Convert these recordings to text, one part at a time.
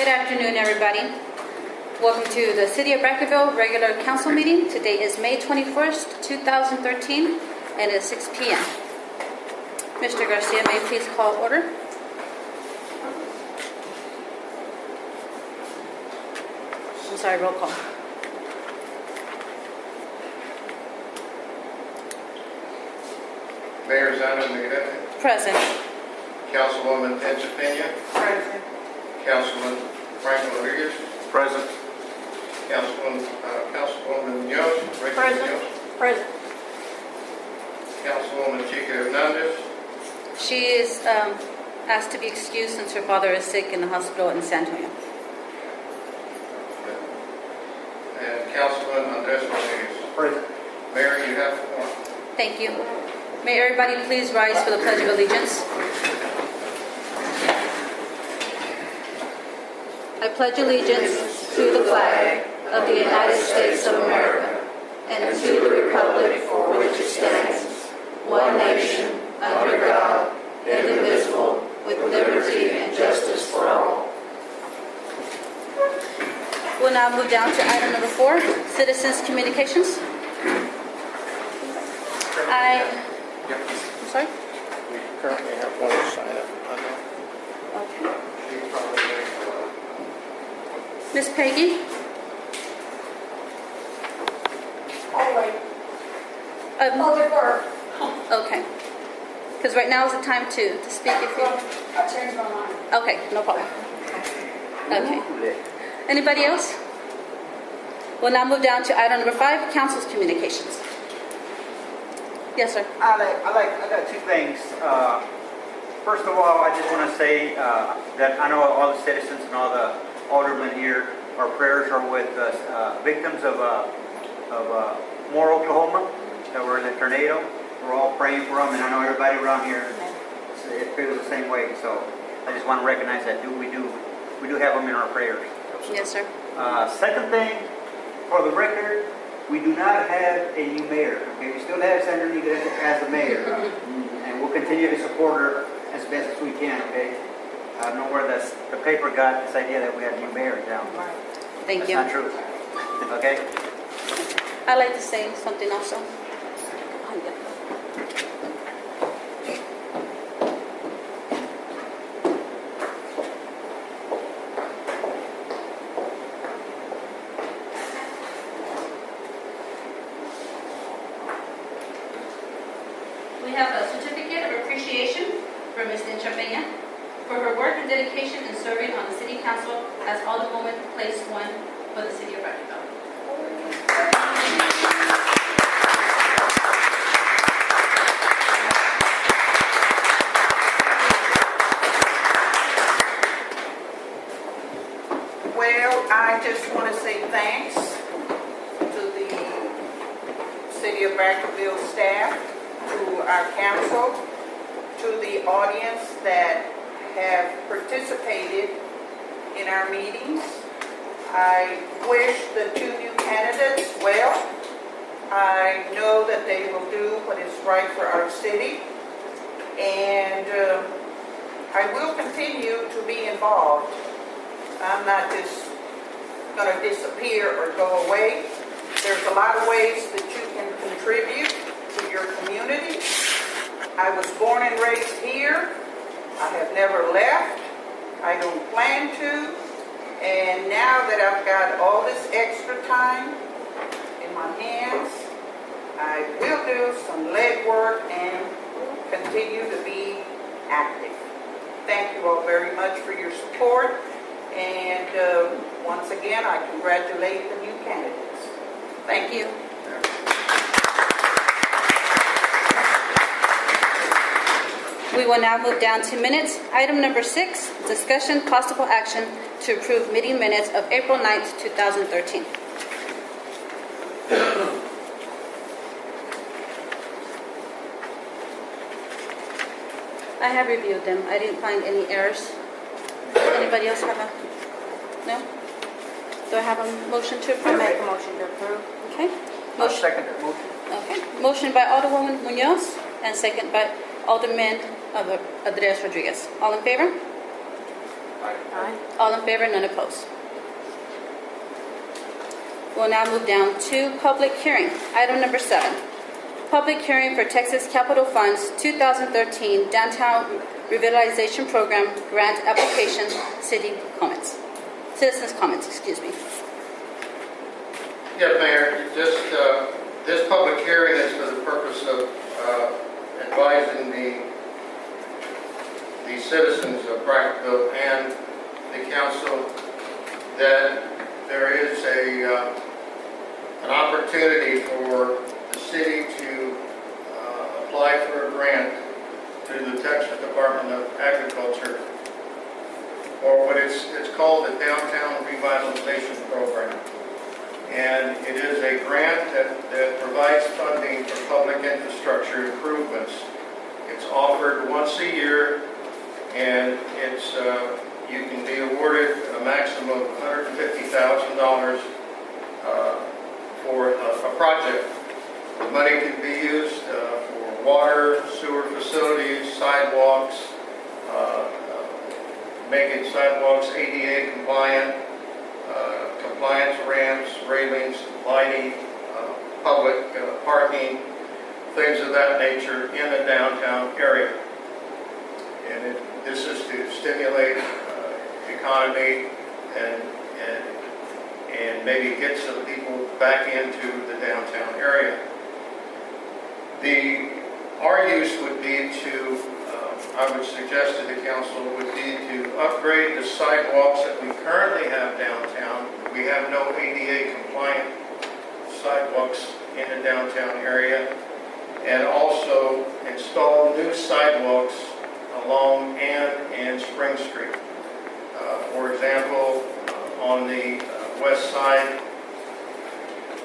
Good afternoon, everybody. Welcome to the City of Brackettville regular council meeting. Today is May 21st, 2013, and it's 6 p.m. Mr. Garcia, may you please call order? I'm sorry, roll call. Mayor Zana Miguel. Present. Councilwoman Tencha Peña. Present. Councilman Frank Rodriguez. Present. Councilwoman Munoz. Rachel Present. Munoz. Present. Councilwoman Chica Hernandez. She is asked to be excused since her father is sick in the hospital in San Antonio. And Councilman Andres Rodriguez. Present. Mayor, you have the floor. Thank you. May everybody please rise for the Pledge of Allegiance. I pledge allegiance to the flag of the United States of America and to the republic for which it stands, one nation, under God, indivisible, with liberty and justice for all. We'll now move down to item number 4, Citizens Communications. I'm sorry? We currently have one sign up on that. Okay. Miss Peggy? I'll wait. Um, defer. okay. Because right now is the time to speak if you... I changed my mind. Okay, no problem. Okay. Anybody else? We'll now move down to item number 5, Council's Communications. Yes, sir. I got two things. First of all, I just want to say that I know all the citizens and all the aldermen here, our prayers are with victims of Moore, Oklahoma, that were in the tornado. We're all praying for them, and I know everybody around here, it feels the same way. So I just want to recognize that we do have them in our prayers. Yes, sir. Second thing, for the record, we do not have a new mayor. Okay, we still have Sandra Niguez as the mayor, and we'll continue to support her as best as we can. Okay, I don't know where the paper got this idea that we had a new mayor in town. Thank That's you. not true. Okay. I'd like to say something also. We have a certificate of appreciation for Ms. Tencha Peña for her work and dedication in serving on the City Council as Alderwoman Place 1 for the City of Brackettville. Well, I just want to say thanks to the City of Brackettville staff, to our council, to the audience that have participated in our meetings. I wish the 2 new candidates well. I know that they will do what is right for our city, and I will continue to be involved. I'm not just going to disappear or go away. There's a lot of ways that you can contribute to your community. I was born and raised here. I have never left. I don't plan to. And now that I've got all this extra time in my hands, I will do some legwork and continue to be active. Thank you all very much for your support. And once again, I congratulate the new candidates. Thank you. We will now move down to minutes. Item number 6, discussion, possible action to approve meeting minutes of April 9th, 2013. I have reviewed them. I didn't find any errors. Anybody else have a? No? Do I have a motion to approve? Make a motion to approve. Okay. I'll second that motion. Okay. Motion by Alderwoman Munoz and second by Alderman Andres Rodriguez. All in favor? Aye. All in favor, none opposed. We'll now move down to public hearing. Item number 7. Public hearing for Texas Capital Fund's 2013 Downtown Revitalization Program Grant Application Citizens comments, excuse me. Yeah, Mayor, just, this public hearing is for the purpose of advising the citizens of Brackettville and the council that there is an opportunity for the city to apply for a grant through the Texas Department of Agriculture, or what it's called the Downtown Revitalization Program. And it is a grant that provides funding for public infrastructure improvements. It's offered once a year, and it's you can be awarded a maximum of $150,000 for a project. The money can be used for water, sewer facilities, sidewalks, making sidewalks ADA compliant, compliance ramps, railings, lighting, public parking, things of that nature in the downtown area. And this is to stimulate economy and maybe get some people back into the downtown area. Our use would be to, I would suggest to the council, would be to upgrade the sidewalks that we currently have downtown. We have no ADA compliant sidewalks in the downtown area, and also install new sidewalks along Ann and Spring Street. For example, on the west side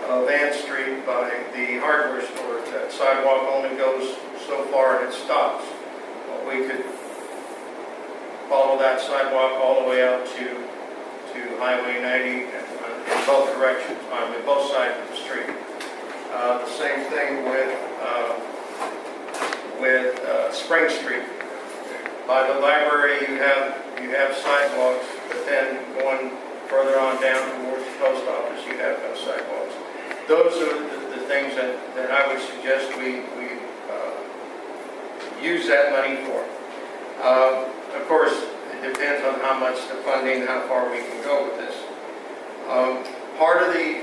of Ann Street by the hardware store, that sidewalk only goes so far and it stops. Well, we could follow that sidewalk all the way out to Highway 90 in both directions, on both sides of the street. The same thing with Spring Street. By the library, you have sidewalks, but then going further on down towards the post office, you have no sidewalks. Those are the things that I would suggest we use that money for. Of course, it depends on how much the funding, how far we can go with this. Part of the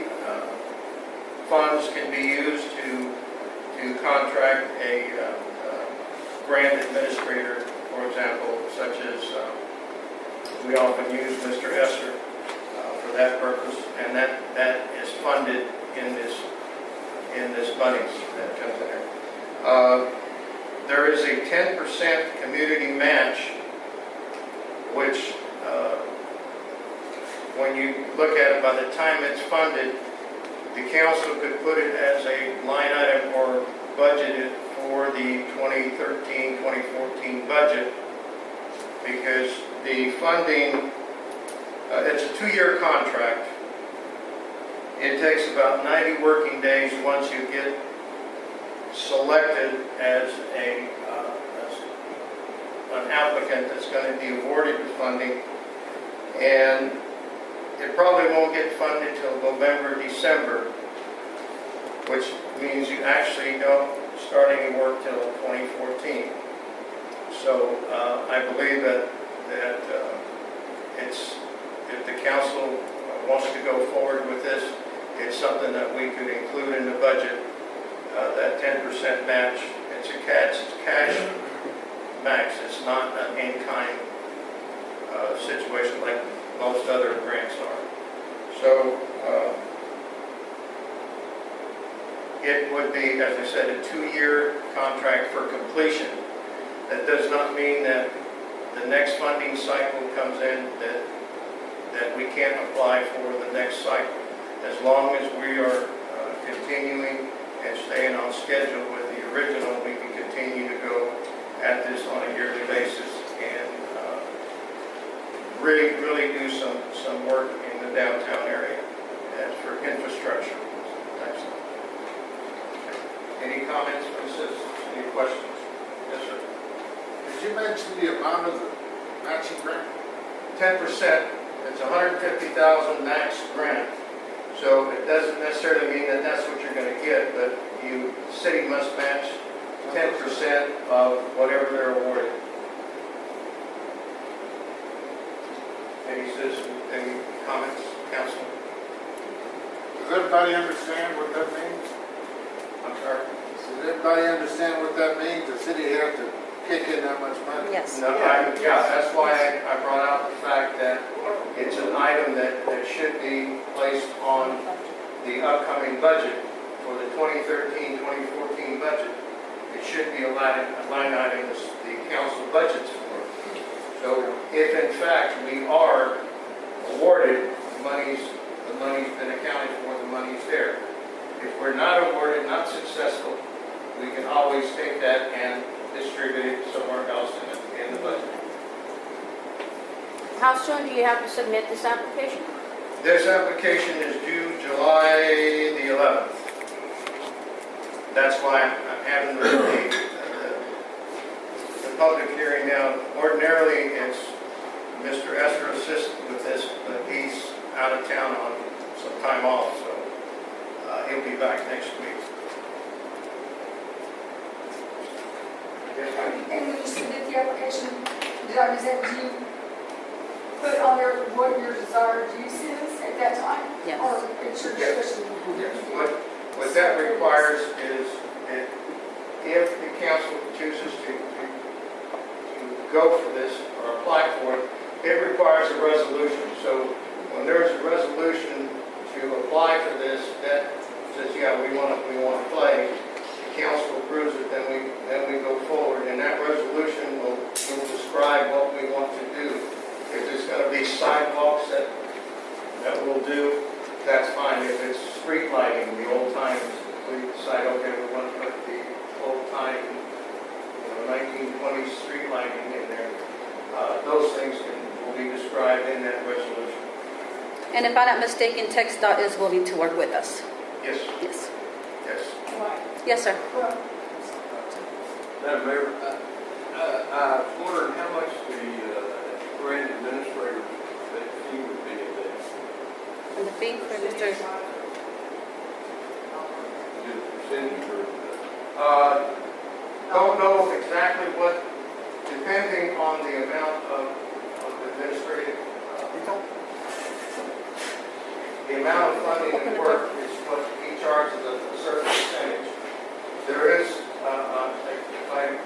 funds can be used to contract a grant administrator, for example, such as we often use Mr. Esser for that purpose, and that is funded in this monies that comes in there. There is a 10% community match, which when you look at it, by the time it's funded, the council could put it as a line item or budgeted for the 2013-2014 budget, because the funding, it's a 2-year contract. It takes about 90 working days once you get selected as an applicant that's going to be awarded the funding, and it probably won't get funded till November, December, which means you actually don't start any work till 2014. So I believe that if the council wants to go forward with this, it's something that we could include in the budget. That 10% match, it's cash max. It's not an in-kind situation like most other grants are. So it would be, as I said, a 2-year contract for completion. That does not mean that the next funding cycle comes in that we can't apply for the next cycle. As long as we are continuing and staying on schedule with the original, we can continue to go at this on a yearly basis and really do some work in the downtown area as for infrastructure. Any comments from the citizens? Any questions? Yes, sir. Did you mention the amount of the matching grant? 10%. 10%, it's 150,000 max grant. So it doesn't necessarily mean that that's what you're going to get, but the city must match 10% of whatever they're awarded. Any comments, council? Does everybody understand what that means? I'm sorry? Does everybody understand what that means? The city has to kick in that much money? Yes. No, that's why I brought out the fact that it's an item that should be placed on the upcoming budget for the 2013-2014 budget. It should be a line item the council budgets for. So if in fact we are awarded the money's been accounted for, the money's there. If we're not awarded, not successful, we can always take that and distribute it somewhere else in the budget. How soon do you have to submit this application? This application is due July the 11th. That's why I'm having the public hearing now. Ordinarily, it's Mr. Esther assisted with this, but he's out of town on some time off, so he'll be back next week. And when you submit the application, did I understand, do you put on there what your desired use is at that time? Yes. Or it's your discretion? Yes. What that requires is that if the council chooses to go for this or apply for it, it requires a resolution. So when there's a resolution to apply for this that says, yeah, we want to play, the council approves it, then we go forward, and that resolution will describe what we want to do. If it's going to be sidewalks that we'll do, that's fine. If it's street lighting, the old times, we decide, okay, we want to put the old time, 1920s street lighting in there. Those things will be described in that resolution. And if I'm not mistaken, TxDOT is willing to work with us. Yes, Yes. yes. Right. Yes, sir. Well, Madam Mayor, I was wondering how much the grant administrator fee would be in this. And the fee for Mr. Is it a percentage or? Don't know exactly what, depending on the amount of administrative, the amount of funding and work is what he charges a certain percentage. There is, if I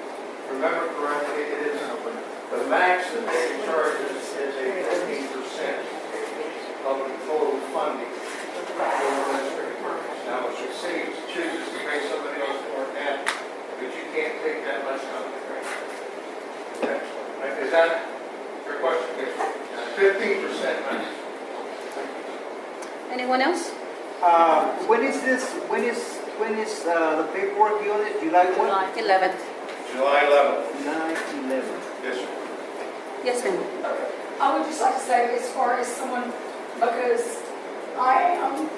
remember correctly, it is the max that they can charge is a 15% of the total funding for administrative purposes. Now, if the city chooses to pay somebody else more than that, but you can't take that much out of the grant. Okay. Is that your question? Yes. 15% max. Anyone else? When is the paperwork due on it? July what? July 11th. July 11th. July 11th. Yes, sir. Yes, ma'am. I would just like to say, as far as someone, because I am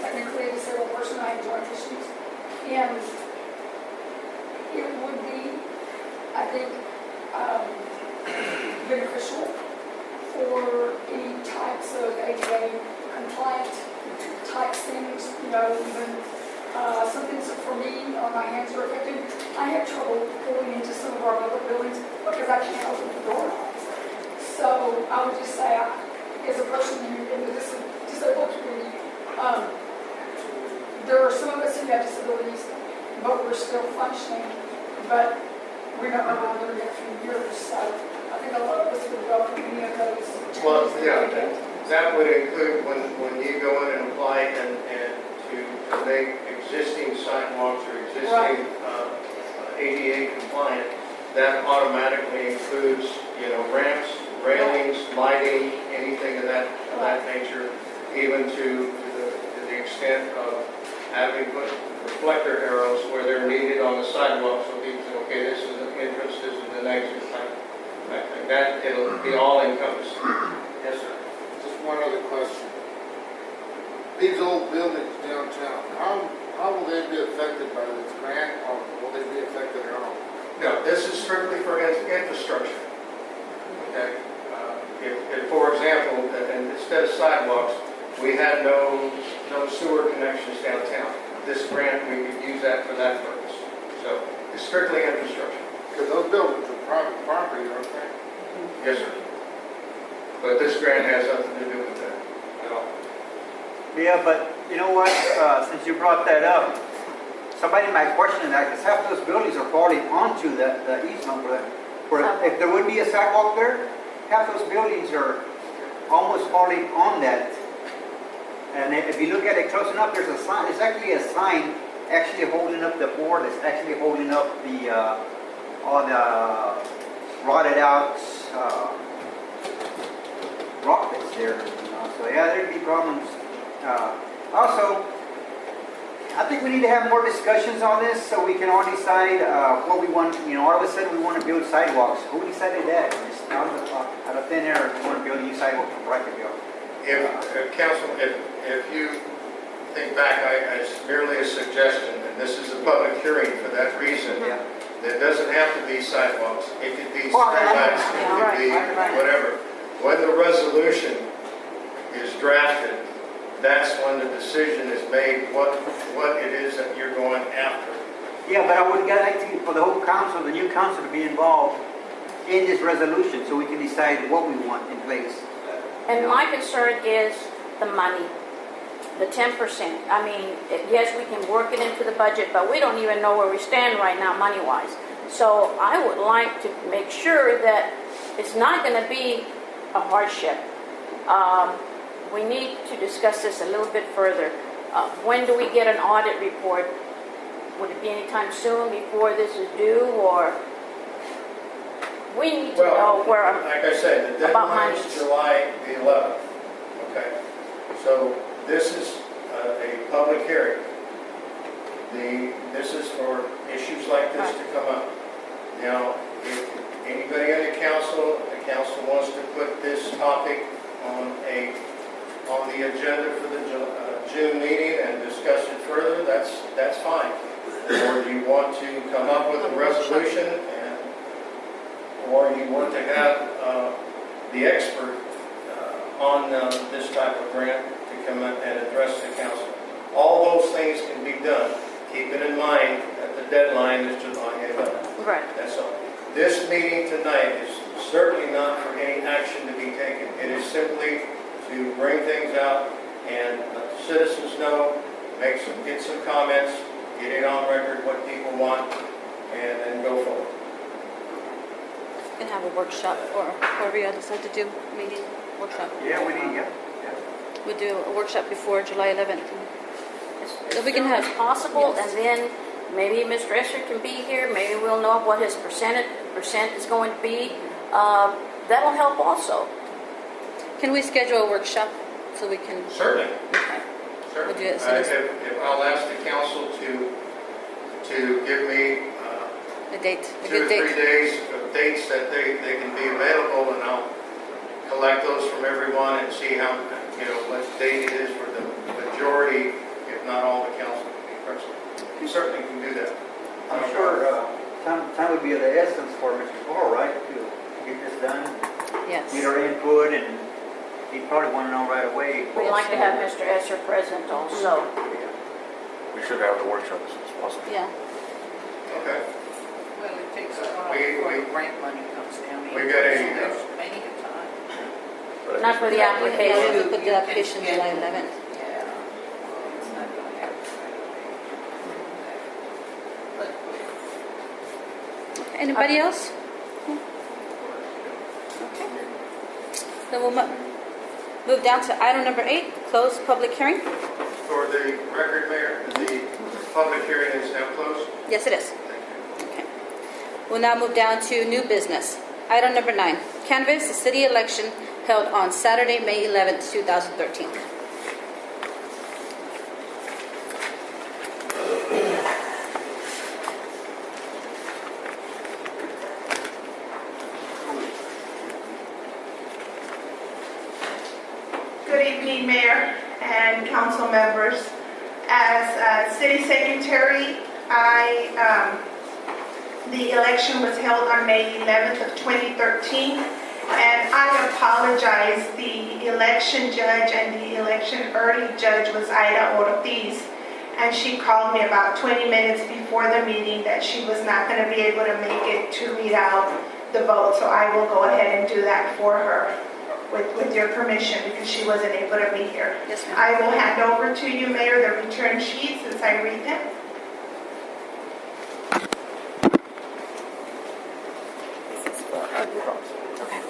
technically a disabled person, I have joint issues, and it would be, I think, beneficial for any types of ADA compliant type things, even something for me, my hands are affected. I have trouble going into some of our public buildings because I can't open the door. So I would just say, as a person in the disabled community, there are some of us who have disabilities, but we're still functioning, but we're not going to live in a few years. So I think a lot of us would welcome any of those changes. Well, yeah, that would include when you go in and apply and to make existing sidewalks or existing ADA compliant, that automatically includes, ramps, railings, lighting, anything of that nature, even to the extent of having put reflector arrows where they're needed on the sidewalk, so people say, okay, this is an entrance, this is an exit. That it'll be all encompassed. Yes, sir. Just one other question. These old buildings downtown, how will they be affected by this grant, or will they be affected at all? No, this is strictly for infrastructure. Okay? If instead of sidewalks, we had no sewer connections downtown. This grant, we could use that for that purpose. So it's strictly infrastructure. Because those buildings are private property, aren't they? Yes, sir. But this grant has nothing to do with that at all. Yeah, but you know what, since you brought that up, somebody might question that, because half those buildings are falling onto the easement where if there would be a sidewalk there, half those buildings are almost falling on that. And if you look at it close enough, there's a sign, there's actually a sign actually holding up the board, it's actually holding up the, all the rotted out, rock that's there, you know, so yeah, there'd be problems. Also, I think we need to have more discussions on this so we can all decide what we want. You know, all of a sudden we want to build sidewalks. Who decided that? Just out of thin air, we want to build a new sidewalk from Brackettville. Council, if you think back, it's merely a suggestion, and this is a public hearing for that reason. Yeah. It doesn't have to be sidewalks. It could be Well, streetlights, it could be whatever. When the resolution is drafted, that's when the decision is made, what it is that you're going after. Yeah, but I would like to, for the whole council, the new council to be involved in this resolution so we can decide what we want in place. And my concern is the money, the 10%. I mean, yes, we can work it into the budget, but we don't even know where we stand right now money-wise. So I would like to make sure that it's not going to be a hardship. We need to discuss this a little bit further. When do we get an audit report? Would it be anytime soon before this is due, or we need to know where I'm Like I said, the about deadline monies. is July the 11th. Okay, so this is a public hearing. This is for issues like this to come up. Now, if anybody on the council wants to put this topic on the agenda for the June meeting and discuss it further, that's fine. Or do you want to come up with a resolution, or you want to have the expert on this type of grant to come up and address the council? All those things can be done. Keep it in mind that the deadline is July 11th. Right. That's all. This meeting tonight is certainly not for any action to be taken. It is simply to bring things out and let the citizens know, get some comments, get it on record what people want, and then go forward. Can have a workshop, or whatever you decide to do, meeting, workshop. Yeah, we need, yeah. We'll do a workshop before July 11th. As We can soon have- as possible, yes. and then maybe Mr. Esser can be here, maybe we'll know what his percent is going to be. That'll help also. Can we schedule a workshop so we can? Certainly. Okay. Certainly. We'll do it as soon as- If I'll ask the council to give me A date, a 2 or good 3 date. days of dates that they can be available, and I'll collect those from everyone and see how, what date it is for the majority, if not all the council to be present. You certainly can do that. I'm sure time would be of the essence for Mr. Paul, right, to get this done, Yes. get our input, and he'd probably want to know right away. We'd like to have Mr. Esser present also. We should have the workshop as soon as possible. Yeah. Okay. Well, it takes a while We- before we- the grant money comes down. we got a- There's plenty of time. Not for the application. We'll put the application July 11th. Yeah. Well, it's not gonna happen right away. Anybody else? Okay. Then we'll move down to item number 8, close public hearing. For the record, Mayor, the public hearing is now closed. Yes, it is. Thank you. Okay. We'll now move down to new business. Item number 9, canvass the city election held on Saturday, May 11th, 2013. Good evening, Mayor and council members. As City Secretary, the election was held on May 11th of 2013, And I apologize, the election judge and the election early judge was Ida Ortiz. And she called me about 20 minutes before the meeting that she was not going to be able to make it to read out the vote. So I will go ahead and do that for her with your permission because she wasn't able to be here. Yes, ma'am. I will hand over to you, Mayor, the return sheets as I read them. This is for early vote. Okay.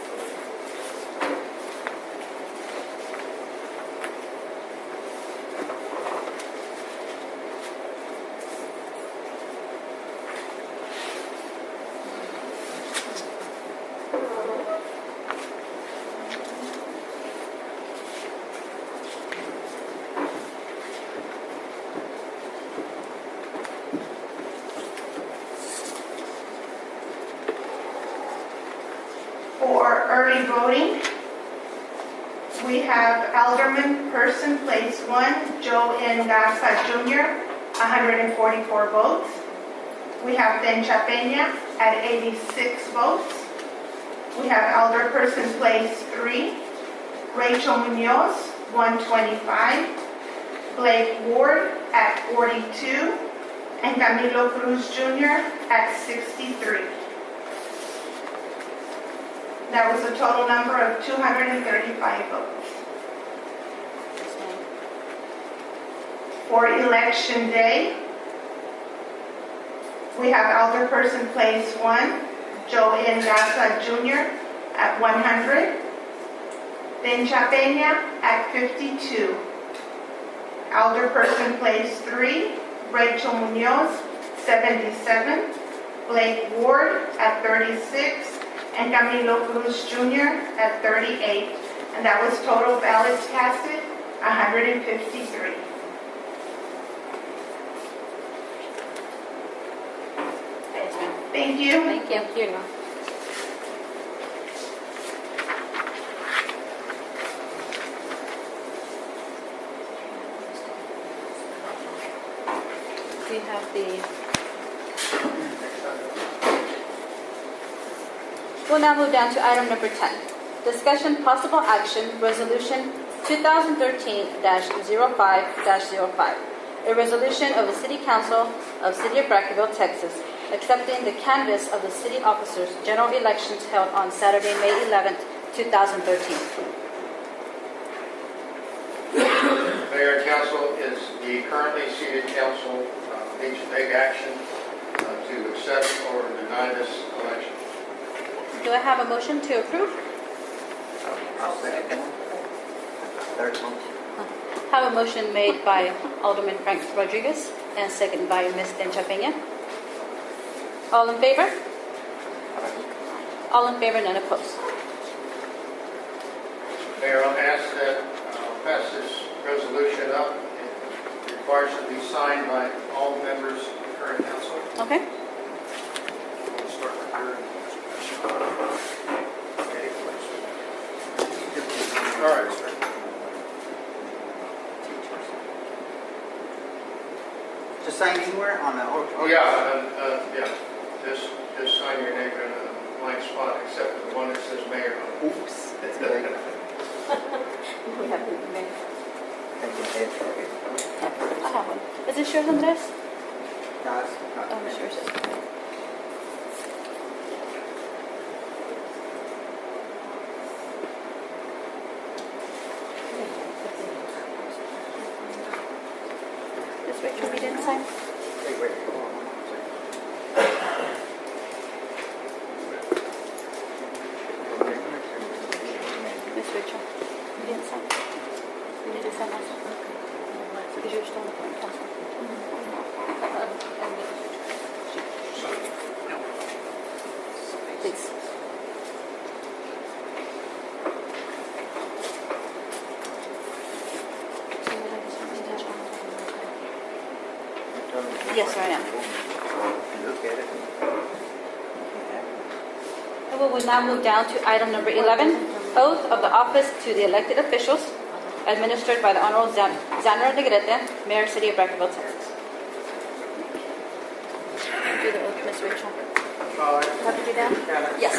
For early voting, we have Alderman Person, Place 1, Joe N. Garza Jr., 144 votes. We have Tencha Peña at 86 votes. We have Alderperson Place 3, Rachel Munoz, 125. Blake Ward at 42. And Camilo Cruz Jr. at 63. That was a total number of 235 votes. Yes, ma'am. For Election Day, we have Alderperson Place 1, Joe N. Garza Jr. at 100. Tencha Peña at 52. Alderperson Place 3, Rachel Munoz, 77. Blake Ward at 36. And Camilo Cruz Jr. at 38. And that was total ballots casted, 153. Yes, ma'am. Thank you. Thank you. Thank you. We have the... We'll now move down to item number 10. Discussion possible action, resolution 2013-05-05. A resolution of the City Council of City of Brackettville, Texas, accepting the canvass of the city officers' general elections held on Saturday, May 11th, 2013. Mayor and council, is the currently seated council needs to take action to accept or deny this election. Do I have a motion to approve? I'll second. Third motion. Have a motion made by Alderman Frank Rodriguez and seconded by Ms. Tencha Peña. All in favor? All in favor, none opposed. Mayor, I'll ask that pass this resolution up. It requires to be signed by all members of the current council. Okay? We'll start with your... All right, sir. Just sign anywhere on the... Yeah, just sign your name in a blank spot except for the one that says mayor on it. Oops. That's good. We have the mayor. Thank you, Ed. I have one. Is this yours, Andres? No, it's not. Oh, it's yours. This Rachel, we didn't sign? Hey, wait. Hold on. Miss Rachel, you didn't sign? You need to sign that? Because you're still on the current council. Please. Yes, I am. Look at it. And we will now move down to item number 11, oath of the office to the elected officials, administered by the Honorable Zanra Negrete, Mayor, City of Brackettville, Texas. Do the oath, Ms. Rachel. Have to do that? Yes.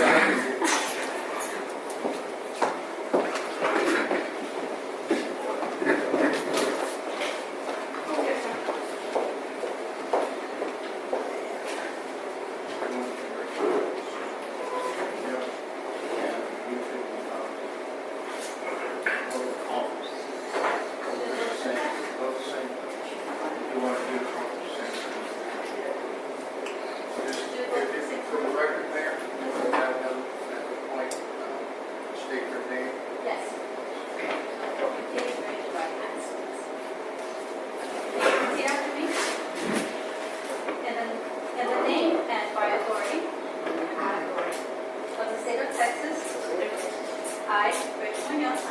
Rachel Munoz.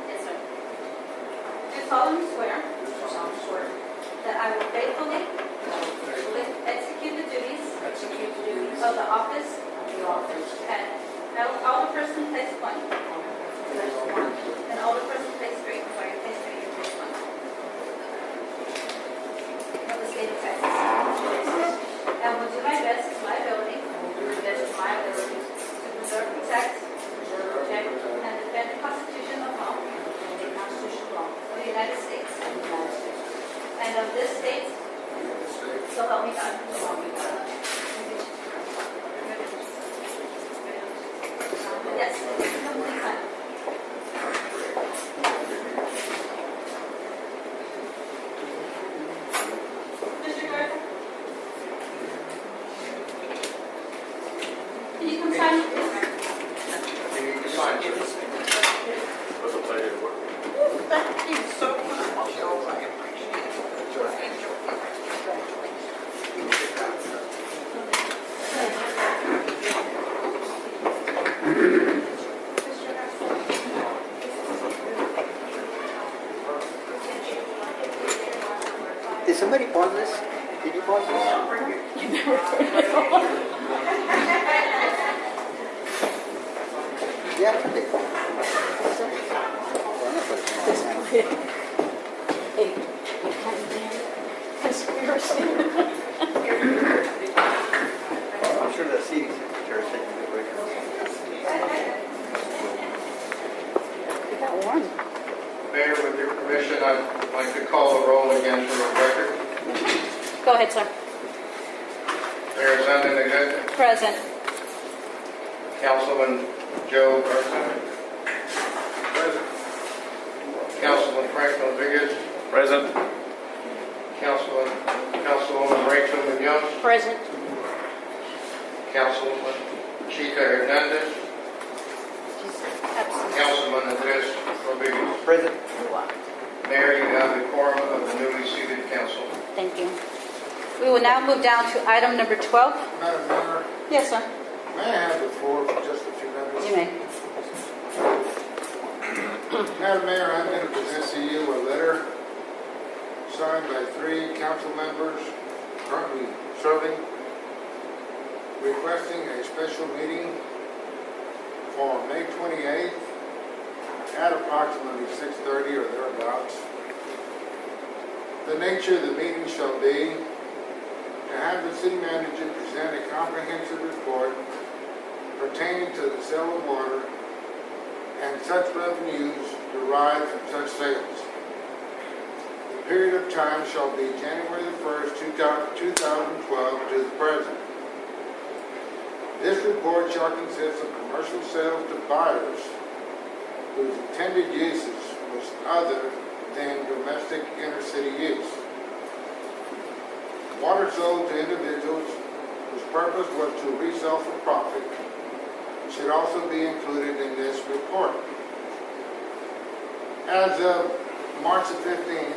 Yes, sir. Do solemnly swear that I will faithfully execute the duties of the office at Alderperson Place 1 and Alderperson Place 3, of the state of Texas. And will do my best to my ability to preserve, protect, and defend the Constitution of law of the United States and of this state, so help me God. Yes. Please sign. Mr. Garza? Can you come sign? You need to sign. What's the pleasure to work? Thank you so much, Joe. I appreciate it. Did somebody pause this? Did you pause this? Yeah, I did. Hey, conspiracy. I'm sure the seating secretary is taking the break. It got warm. Mayor, with your permission, I'd like to call the roll again for the record. Go ahead, sir. Mayor Zandon, Present. Councilman Joe Garza. Present. Councilman Frank Rodriguez. Present. Councilwoman Rachel Munoz. Present. Councilwoman Chica Hernandez. Absent. Councilman Andres Rodriguez. Present. Mayor, you have the quorum of the newly seated council. Thank you. We will now move down to item number 12. Madam Mayor, Yes, sir. may I have the floor for just a few minutes? You may. Madam Mayor, I'm going to present to you a letter signed by 3 council members currently serving, requesting a special meeting for May 28th at approximately 6:30 or thereabouts. The nature of the meeting shall be to have the city manager present a comprehensive report pertaining to the sale of water and such revenues derived from such sales. The period of time shall be January the 1st, 2012 to the present. This report shall consist of commercial sales to buyers whose intended uses was other than domestic inter-city use. Water sold to individuals whose purpose was to resell for profit should also be included in this report. As of March the 15th,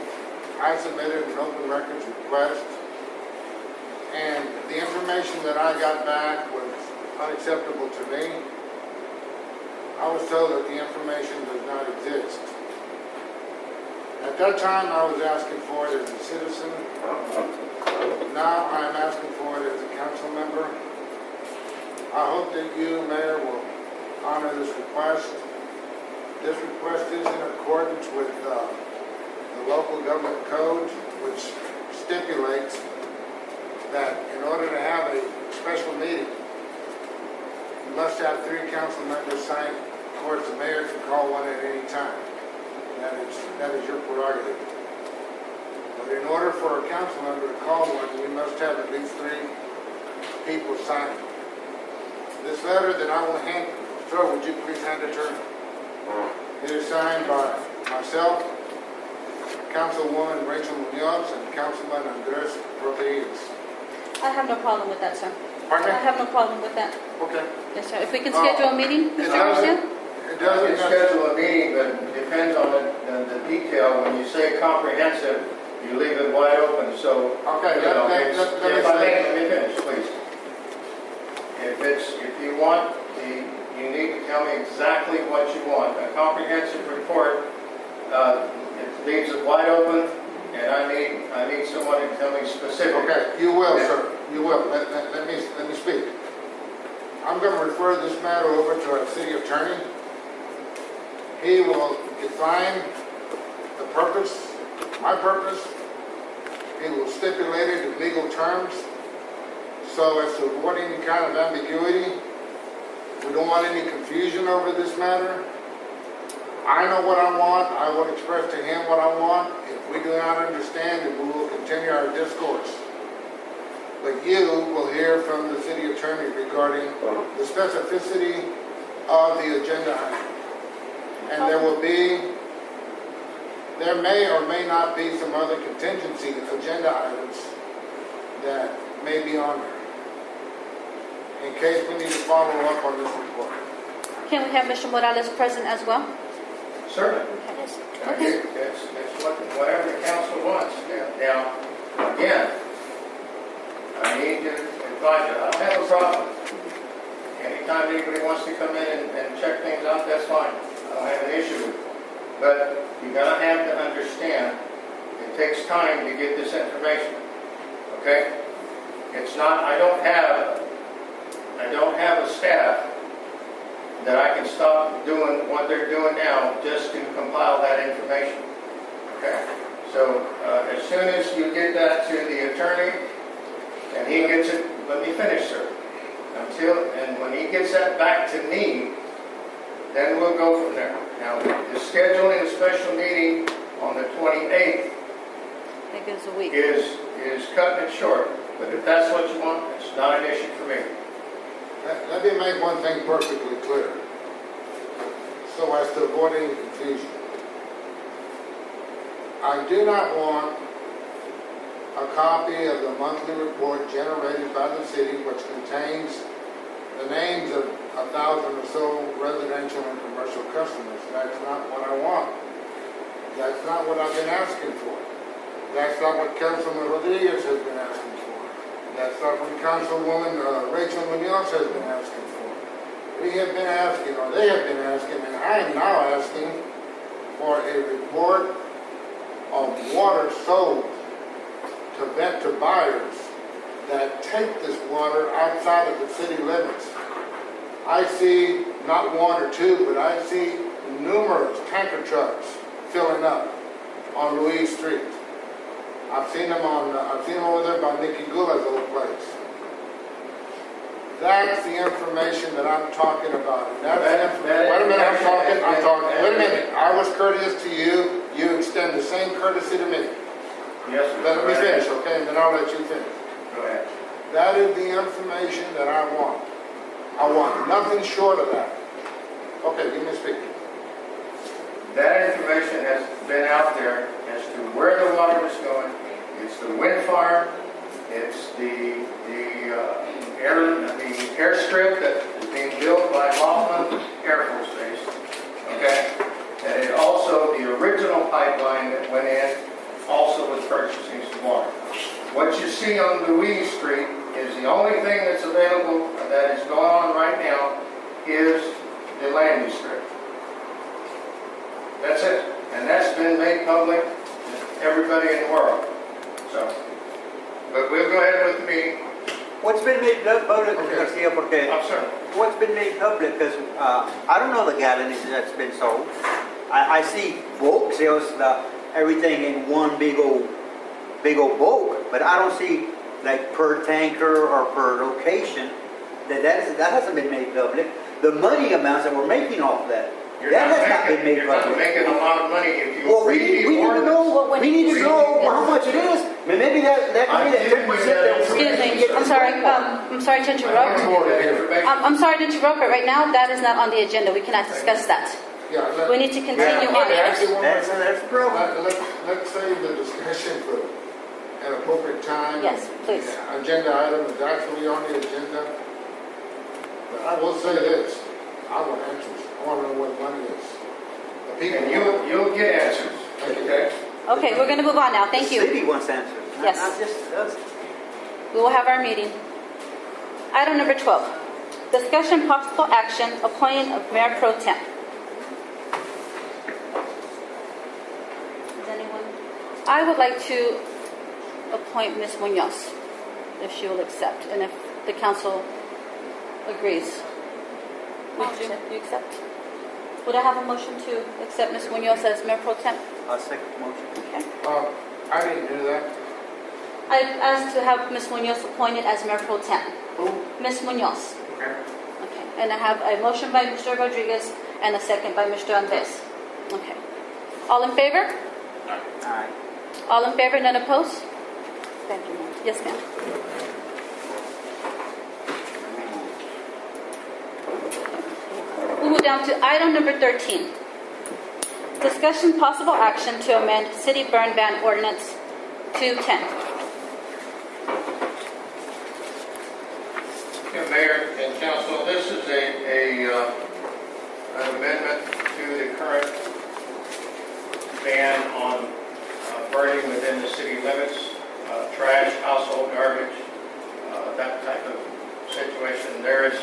I submitted an open records request, and the information that I got back was unacceptable to me. I was told that the information does not exist. At that time, I was asking for it as a citizen. Now I'm asking for it as a council member. I hope that you, Mayor, will honor this request. This request is in accordance with the local government code, which stipulates that in order to have a special meeting, you must have 3 council members sign. Of course, the mayor can call one at any time. That is your prerogative. But in order for a council member to call one, we must have at least 3 people sign. This letter that I will hand, Joe, would you please hand it to her? It is signed by myself, Councilwoman Rachel Munoz, and Councilman Andres Rodriguez. I have no problem with that, sir. Pardon me? I have no problem with that. Okay. Yes, sir. If we can schedule a meeting, Mr. Garcia? It You doesn't can schedule a meeting, but it depends on the detail. When you say comprehensive, you leave it wide open, so. Okay, you know, let me if I say- may, let me finish, please. If you want the you need to tell me exactly what you want. A comprehensive report, it leaves it wide open, and I need someone to tell me specifically. Okay, you will, sir, you will. Let me speak. I'm going to refer this matter over to our city attorney. He will define the purpose, my purpose. He will stipulate it in legal terms so as to avoid any kind of ambiguity. We don't want any confusion over this matter. I know what I want. I will express to him what I want. If we do not understand it, we will continue our discourse. But you will hear from the city attorney regarding the specificity of the agenda item. And there may or may not be some other contingency agenda items that may be on there, in case we need to follow up on this report. Can we have Mr. Morales present as well? Certainly. Okay. It's whatever the council wants. Now, again, I need to advise you, I don't have a problem. Anytime anybody wants to come in and check things out, that's fine. I don't have an issue with it. But you're going to have to understand, it takes time to get this information. Okay? It's not, I don't have a staff that I can stop doing what they're doing now just to compile that information. Okay? So as soon as you get that to the attorney, and he gets it, let me finish, sir. And when he gets that back to me, then we'll go from there. Now, the scheduling a special meeting on the 28th I think it's a week. is cutting it short. But if that's what you want, it's not an issue for me. Let me make one thing perfectly clear, so as to avoid any confusion. I do not want a copy of the monthly report generated by the city, which contains the names of 1,000 or so residential and commercial customers. That's not what I want. That's not what I've been asking for. That's not what Councilman Rodriguez has been asking for. That's not what Councilwoman Rachel Munoz has been asking for. We have been asking, or they have been asking, and I am now asking for a report of water sold to buyers that take this water outside of the city limits. I see not one or two, but I see numerous tanker trucks filling up on Louise Street. I've seen them over there by Nikki Gula's old place. That's the information that I'm talking about. And wait a minute, I'm talking. Wait a minute. I was courteous to you. You extend the same courtesy to me. Yes, sir. Let me finish, okay? And then I'll let you finish. Go ahead. That is the information that I want. I want nothing short of that. Okay, give me a speak. That information has been out there as to where the water was going. It's the wind farm. It's the airstrip that is being built by Laughlin Air Force Base. Okay, and it also the original pipeline that went in also was purchasing some water. What you see on Louise Street is the only thing that's available that is going on right now is the land use strip. That's it. And that's been made public to everybody in the world. So, but we'll go ahead with the meeting. What's been made public, Garcia, porque I'm sorry. what's been made public, because I don't know the gallonage that's been sold. I see bulk sales, everything in one big old bulk, but I don't see like per tanker or per location. That hasn't been made public. The money amounts that we're making off that. You're not making a lot of money if you Well, we read need the to ordinance. know. We need to know how much it is. Maybe that could be that 10%. Excuse me, I'm sorry to interrupt. I'm sorry to interrupt, but right now, that is not on the agenda. We cannot discuss that. Yeah, We need to continue on. That's the problem. Let's save the discussion for an appropriate time. Yes, please. The agenda item is actually on the agenda. But I will say this, I want answers. I want to know what money is. The people, And you'll get answers. Okay? Okay, we're going to move on now. Thank The you. city wants answers. Yes. Not just us. We will have our meeting. Item number 12. Discussion possible action appointing of Mayor Pro Tem. Is anyone? I would like to appoint Ms. Munoz, if she will accept, and if the council agrees. Would you accept? Would I have a motion to accept Ms. Munoz as Mayor Pro Tem? Second motion. Okay. I didn't do that. I asked to have Ms. Munoz appointed as Mayor Pro Tem. Who? Ms. Munoz. Okay. Okay. And I have a motion by Mr. Rodriguez and a second by Mr. Andres. Okay. All in favor? Aye. All in favor, none opposed? Thank you, ma'am. Yes, ma'am. We move down to item number 13. Discussion possible action to amend city burn ban ordinance 210. Yeah, Mayor and Council, this is an amendment to the current ban on burning within the city limits, trash, household garbage, that type of situation. There was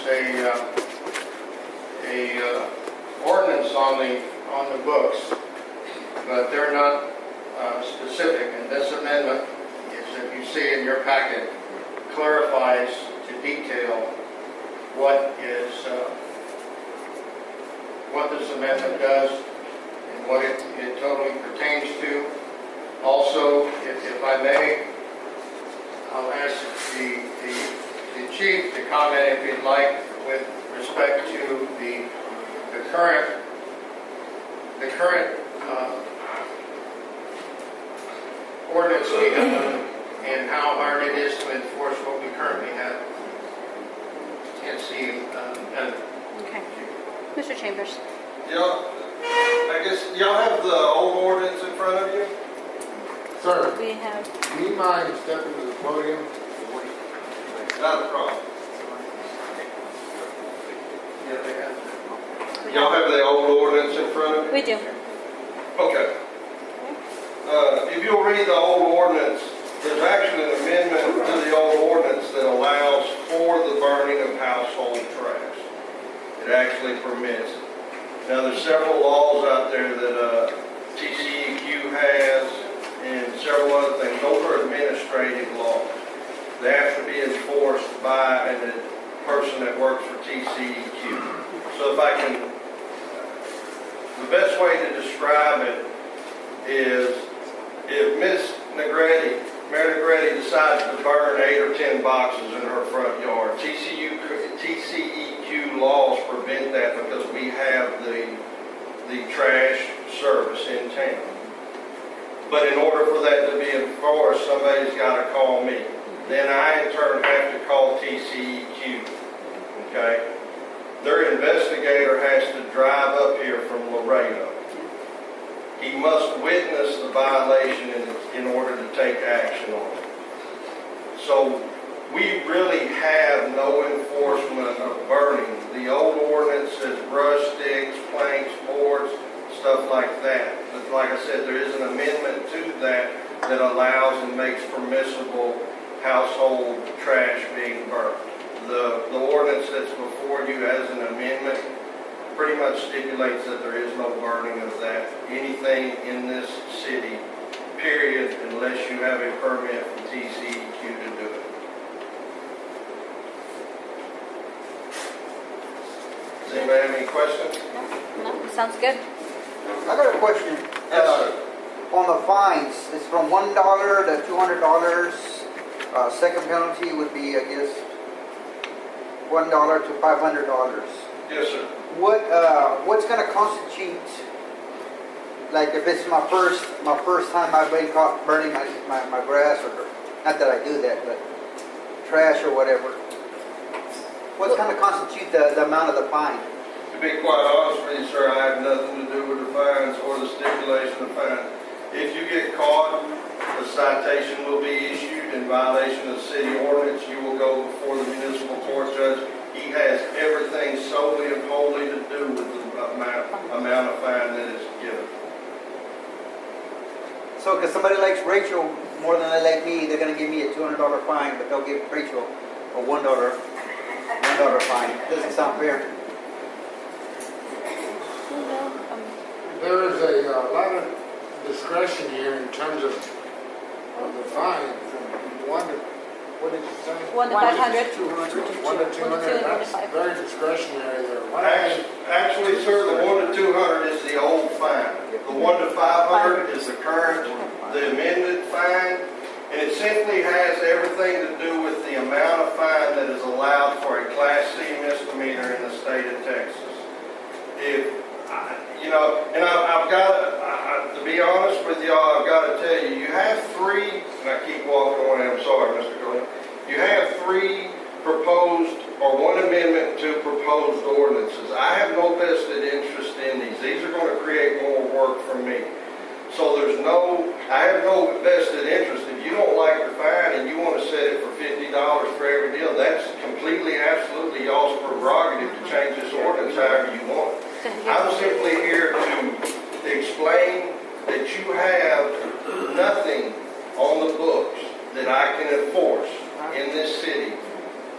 a ordinance on the books, but they're not specific. And this amendment, is, if you see in your packet, clarifies to detail what this amendment does and what it totally pertains to. Also, if I may, I'll ask the chief to comment if he'd like with respect to the current ordinance we have and how hard it is to enforce what we currently have. Can't see Okay. Mr. Chambers. I guess y'all have the old ordinance in front of you? Sir, We have, do you mind stepping to the podium? Not a problem. Yeah, they have. Y'all have the old ordinance in front of you? we do. Okay. If you'll read the old ordinance, there's actually an amendment to the old ordinance that allows for the burning of household trash. It actually permits it. Now, there's several laws out there that TCEQ has and several other things. Those are administrative laws. They have to be enforced by a person that works for TCEQ. So if I can, the best way to describe it is if Ms. Mayor Negretti decides to burn 8 or 10 boxes in her front yard, TCEQ laws prevent that because we have the trash service in town. But in order for that to be enforced, somebody's got to call me. Then I in turn have to call TCEQ. Okay? Their investigator has to drive up here from Laredo. He must witness the violation in order to take action on it. So we really have no enforcement of burning. The old ordinance says brush sticks, planks, boards, stuff like that. But like I said, there is an amendment to that that allows and makes permissible household trash being burnt. The ordinance that's before you as an amendment pretty much stipulates that there is no burning of that, anything in this city, period, unless you have a permit from TCEQ to do it. Does anybody have any questions? No, sounds good. I got a question. Yes, sir. On the fines, it's from $1 to $200. Second penalty would be, I guess, $1 to $500. Yes, sir. What's going to constitute, like if it's my first time I've been caught burning my grass, or not that I do that, but trash or whatever. What's going to constitute the amount of the fine? To be quite honest with you, sir, I have nothing to do with the fines or the stipulation of fines. If you get caught, a citation will be issued in violation of the city ordinance. You will go before the municipal court judge. He has everything solely and wholly to do with the amount of fine that is given. So, because somebody likes Rachel more than they like me, they're going to give me a $200 fine, but they'll give Rachel a $1 $10 fine. Doesn't sound fair. There is a lot of discretion here in terms of the fine from 1 to, what did you say? 1 to 500. 1 to 200, that's very discretionary there. Why don't Actually, sir, the 1 to 200 is the old fine. The 1 to 500 is the current, the amended fine, and it simply has everything to do with the amount of fine that is allowed for a Class C misdemeanor in the state of Texas. And I've got, to be honest with y'all, I've got to tell you, you have three, and I keep walking away, I'm sorry, Mr. Glenn. You have three proposed, or one amendment to proposed ordinances. I have no vested interest in these. These are going to create more work for me. So I have no vested interest. If you don't like the fine and you want to set it for $50 for every deal, that's completely, absolutely y'all's prerogative to change this ordinance however you want. I'm simply here to explain that you have nothing on the books that I can enforce in this city.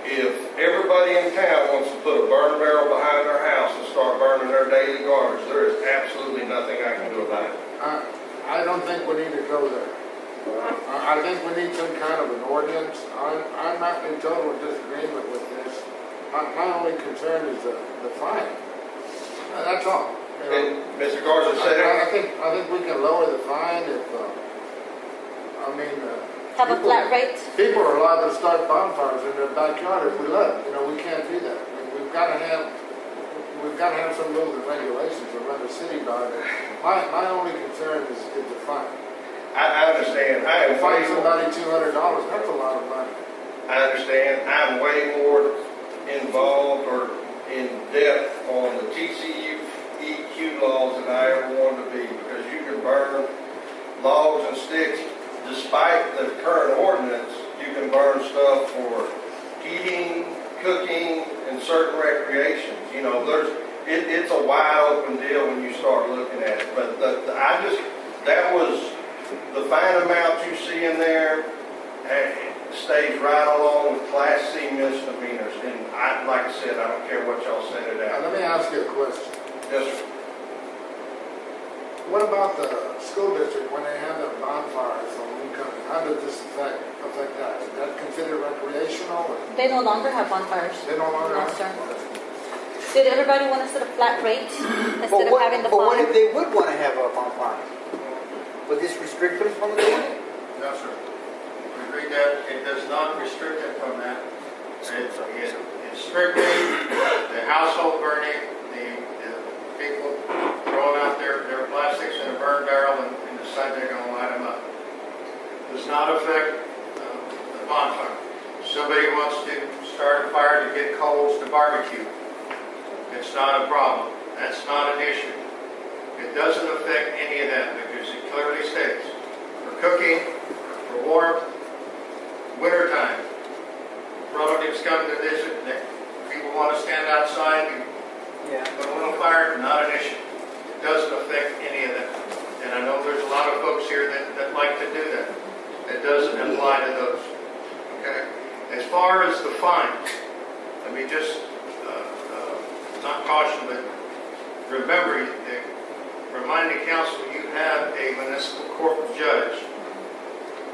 If everybody in town wants to put a burn barrel behind their house and start burning their daily garbage, there is absolutely nothing I can do about it. I don't think we need to go there. I think we need some kind of an ordinance. I'm not in total disagreement with this. My only concern is the fine. That's all. You know. And Mr. Garza said I think we can lower the fine if, Have a flat rate. people are allowed to start bonfires in their backyard if we let them. We can't do that. We've got to have some rules and regulations to run the city by. My only concern is the fine. I understand. I am Fine way somebody $200, that's a lot of money. I understand. I'm way more involved or in depth on the TCEQ laws than I ever wanted to be, because you can burn logs and sticks. Despite the current ordinance, you can burn stuff for heating, cooking, and certain recreations. It's a wide open deal when you start looking at it. But that was the fine amount you see in there. Stays right along with Class C misdemeanors. And like I said, I don't care what y'all send it Now, out. let me ask you a question. Yes, sir. What about the school district when they have their bonfires on homecoming? How does this affect that? Is that considered recreational? Or They no longer have bonfires. they no longer No, have? sir. Did everybody want to set a flat rate instead of having the But what if fine? they would want to have a bonfire? Would this restrict them from doing it? No, sir. We read that, it does not restrict it from that. It's strictly the household burning, the people throwing out their plastics in a burn barrel and decide they're going to light them up. Does not affect the bonfire. Somebody wants to start a fire to get coals to barbecue. It's not a problem. That's not an issue. It doesn't affect any of that because it clearly states for cooking, for warmth, wintertime, relatives come to visit, people want to stand outside and put a little fire, not an issue. It doesn't affect any of that. And I know there's a lot of folks here that like to do that. It doesn't apply to those. Okay? As far as the fines, let me just, not caution, but remember, remind the council you have a municipal court judge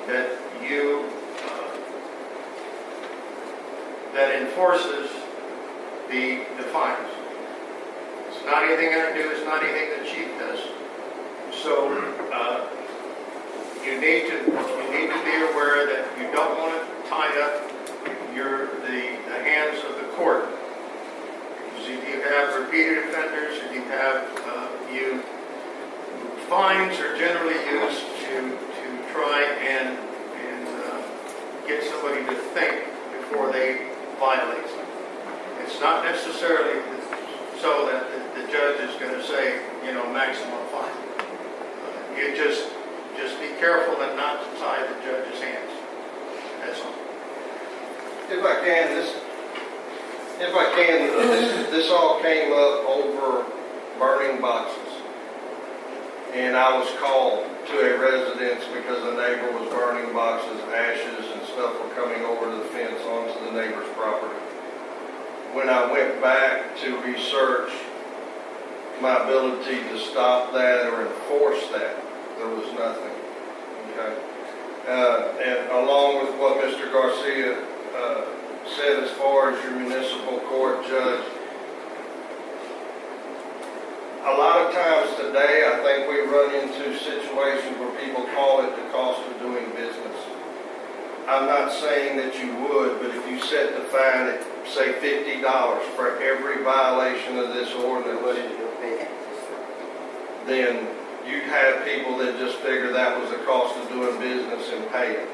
that that enforces the fines. It's not anything I do, it's not anything the chief does. So you need to be aware that you don't want to tie up the hands of the court. Because if you have repeated offenders, if you have fines are generally used to try and get somebody to think before they violate something. It's not necessarily so that the judge is going to say, maximum fine. You just be careful and not to tie the judge's hands. That's all. If I can, this all came up over burning boxes. And I was called to a residence because the neighbor was burning boxes, ashes, and stuff were coming over the fence onto the neighbor's property. when I went back to research my ability to stop that or enforce that, there was nothing. Okay? And along with what Mr. Garcia said as far as your municipal court judge, a lot of times today, I think we run into situations where people call it the cost of doing business. I'm not saying that you would, but if you set the fine at, say, $50 for every violation of this ordinance, then you'd have people that just figure that was the cost of doing business and pay it.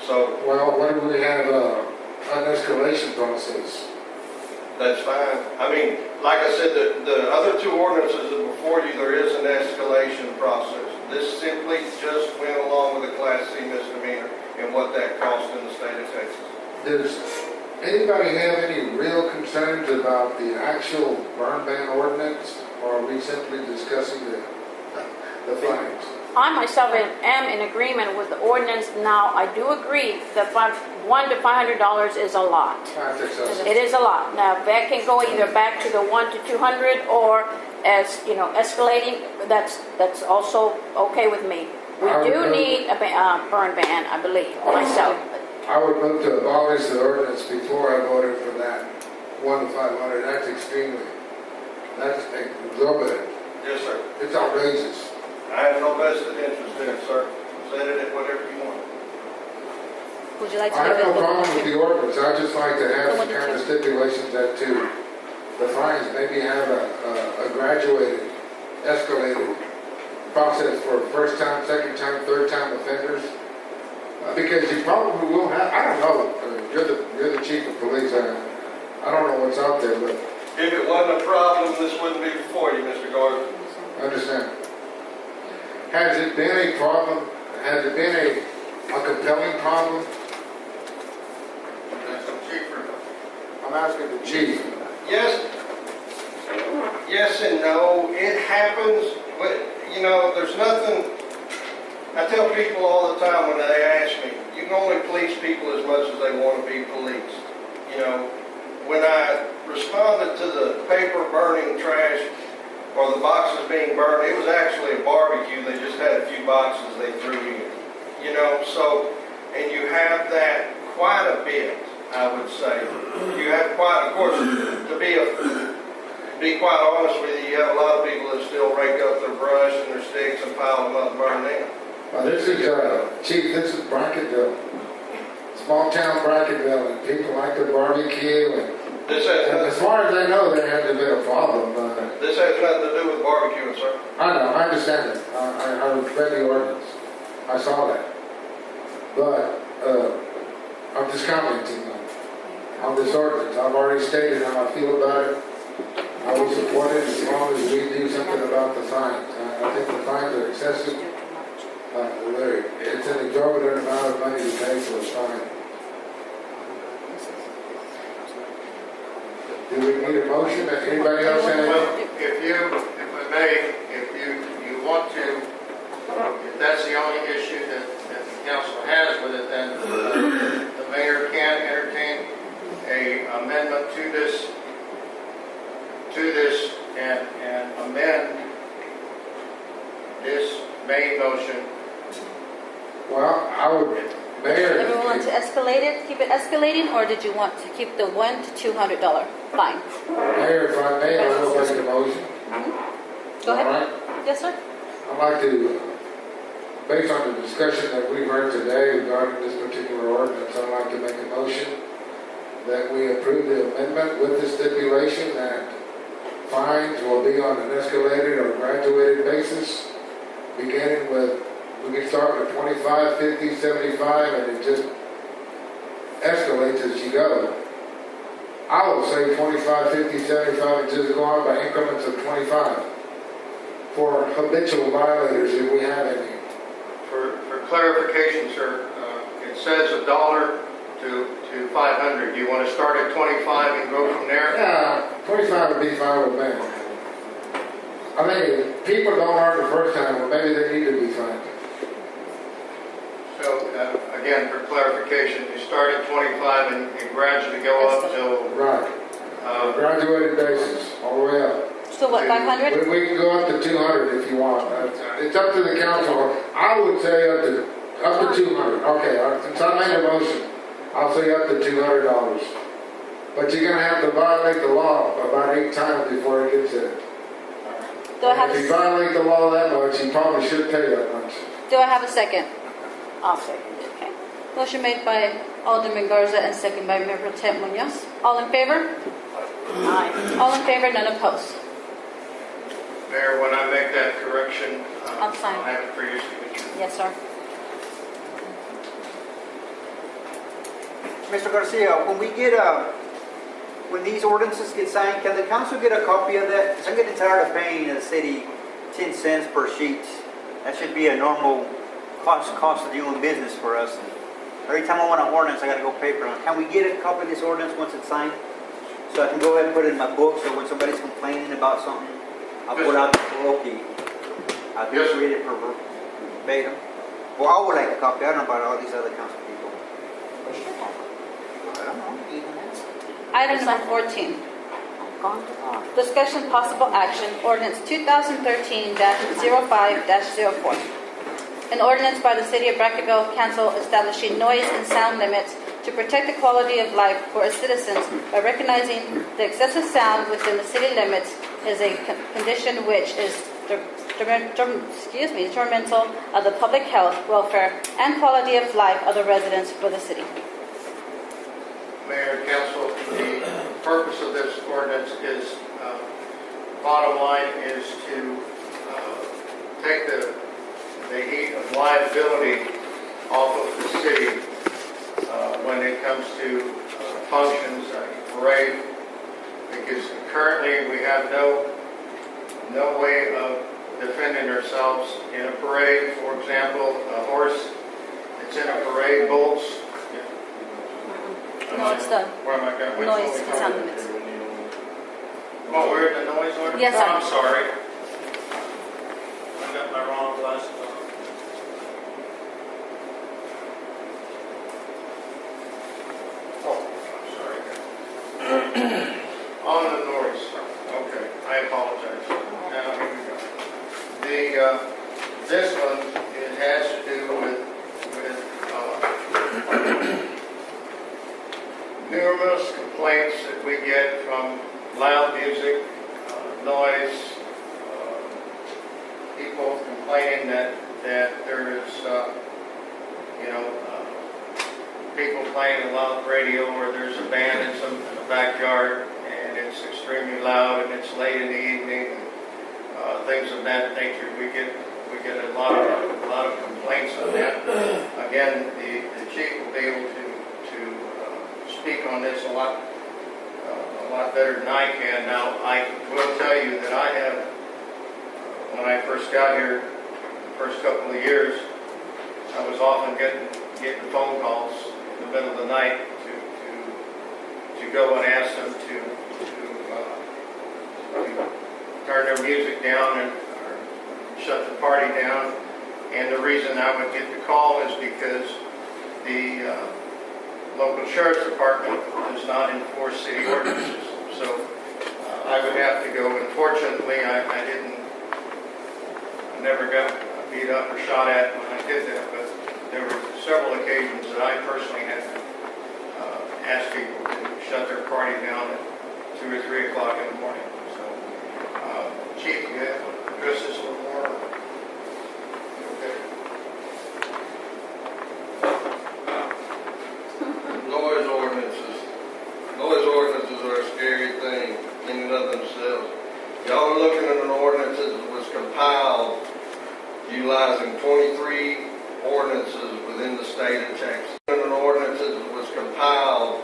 So Well, what do we have, an escalation process? that's fine. I mean, like I said, the other two ordinances that before you, there is an escalation process. This simply just went along with a Class C misdemeanor and what that cost in the state of Texas. Does anybody have any real concerns about the actual burn ban ordinance, or are we simply discussing the fines? I myself am in agreement with the ordinance. Now, I do agree that $100 to $500 is a lot. That's excessive. It is a lot. Now, that can go either back to the 1 to 200 or as, escalating. That's also okay with me. We do need a burn ban, I believe, myself. I would move to abolish the ordinance before I voted for that 1 to 500. That's exorbitant. Yes, sir. It's outrageous. I have no vested interest in it, sir. Set it at whatever you want. Would you like to I have leave no it? problem with the ordinance. I just like to have some kind of stipulations that to the fines, maybe have a graduated, escalated process for first time, second time, third time offenders. Because you probably will have, I don't know, you're the chief of police, I don't know what's out there, but If it wasn't a problem, this wouldn't be before you, Mr. Gardner. I understand. Has it been a problem? Has it been a compelling problem? I'm asking the chief. Yes and no. It happens, but there's nothing. I tell people all the time when they ask me, you can only police people as much as they want to be policed. When I responded to the paper burning trash or the boxes being burned, it was actually a barbecue. They just had a few boxes they threw in. And you have that quite a bit, I would say. You have quite, of course, to be quite honest with you, you have a lot of people that still rake up their brush and their sticks and pile them up and burn them. This is, Chief, this is Brackettville. Small town Brackettville, and people like to barbecue. And as far as I know, there hasn't been a problem. This has nothing to do with barbecuing, sir. I know, I understand it. I read the ordinance. I saw that. But I'm just commenting on this ordinance. I've already stated how I feel about it. I will support it as long as we do something about the fines. I think the fines are excessive. It's an exorbitant amount of money to pay for a fine. Do we need a motion? Anybody else have any? If you want to, if that's the only issue that the council has with it, then the mayor can entertain a amendment to this and amend this main motion. Well, I would, Mayor. Everyone want to escalate it, keep it escalating, or did you want to keep the $1 to $200 fine? Mayor, if I may, I will make a motion. Go ahead. All right? Yes, sir. I'd like to, based on the discussion that we've heard today regarding this particular ordinance, I'd like to make a motion that we approve the amendment with the stipulation that fines will be on an escalated or graduated basis, beginning with, we can start with 25, 50, 75, and it just escalates as you go. I will say 25, 50, 75, and just go on by increments of 25 for habitual violators if we have any. For clarification, sir, it says $1 to 500. Do you want to start at 25 and go from there? Yeah, 25 would be fine with me. I think if people don't learn the first time, well, maybe they need to be fined. So, again, for clarification, you start at 25 and gradually go up till Right. Graduated basis, all the way up. Still what, 500? We can go up to 200 if you want. It's up to the council. I would say up to 200. Okay, since I made a motion, I'll say up to $200. But you're gonna have to violate the law about 8 times before it gets there. Do I have If you a, violate the law that much, you probably should pay that much. do I have a second? I'll second it. Okay. Motion made by Alderman Garza and second by Mayor Pro Tem Munoz. All in favor? Aye. All in favor, none opposed. Mayor, when I make that correction, I'll sign. I'll have it for your signature. Yes, sir. Mr. Garcia, when these ordinances get signed, can the council get a copy of that? Because I'm getting tired of paying the city 10 cents per sheet. That should be a normal cost of doing business for us. Every time I want an ordinance, I gotta go pay for it. Can we get a copy of this ordinance once it's signed? So I can go ahead and put it in my book, so when somebody's complaining about something, I'll put out the book, I'll just read it verbatim. Well, I would like a copy, I don't know about all these other council people. I don't know, even that's. Item number 14. I've gone to law. Discussion possible action, ordinance 2013-05-04. An ordinance by the City of Brackettville Council establishing noise and sound limits to protect the quality of life for its citizens by recognizing the excessive sound within the city limits is a condition which is detrimental of the public health, welfare, and quality of life of the residents for the city. Mayor, council, the purpose of this ordinance is, bottom line is to take the heat of liability off of the city when it comes to functions like parade, because currently we have no way of defending ourselves in a parade. For example, a horse that's in a parade bolts. No, it's the Where am I going? noise and sound limits. Oh, we're in the noise ordinance? Yes, sir. Oh, I'm sorry. I got my wrong glasses on. Oh, I'm sorry. On the noise. Okay, I apologize. Now, here we go. This one, it has to do with numerous complaints that we get from loud music, noise, people complaining that there is, people playing a loud radio, or there's a band in the backyard and it's extremely loud and it's late in the evening, and things of that nature. We get a lot of complaints on that. Again, the chief will be able to speak on this a lot better than I can. Now, I will tell you that I have, when I first got here, the first couple of years, I was often getting phone calls in the middle of the night to go and ask them to turn their music down or shut the party down. And the reason I would get the call is because the local sheriff's department does not enforce city ordinances. So I would have to go. Unfortunately, I never got beat up or shot at when I did that, but there were several occasions that I personally had to ask people to shut their party down at 2 or 3 o'clock in the morning. So, Chief, you have to address this a little more. Okay. Noise ordinances are a scary thing in and of themselves. Y'all are looking at an ordinance that was compiled utilizing 23 ordinances within the state of Texas. An ordinance that was compiled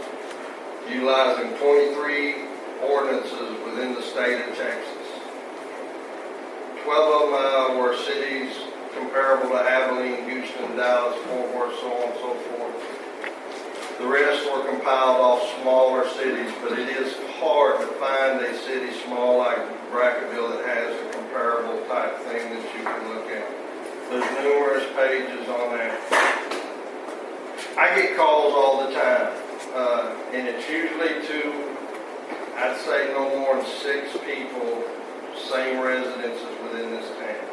utilizing 23 ordinances within the state of Texas. 12 of them were cities comparable to Abilene, Houston, Dallas, Fort Worth, so on and so forth. The rest were compiled off smaller cities, but it is hard to find a city small like Brackettville that has a comparable type thing that you can look at. There's numerous pages on there. I get calls all the time, and it's usually to I'd say no more than 6 people, same residences within this town.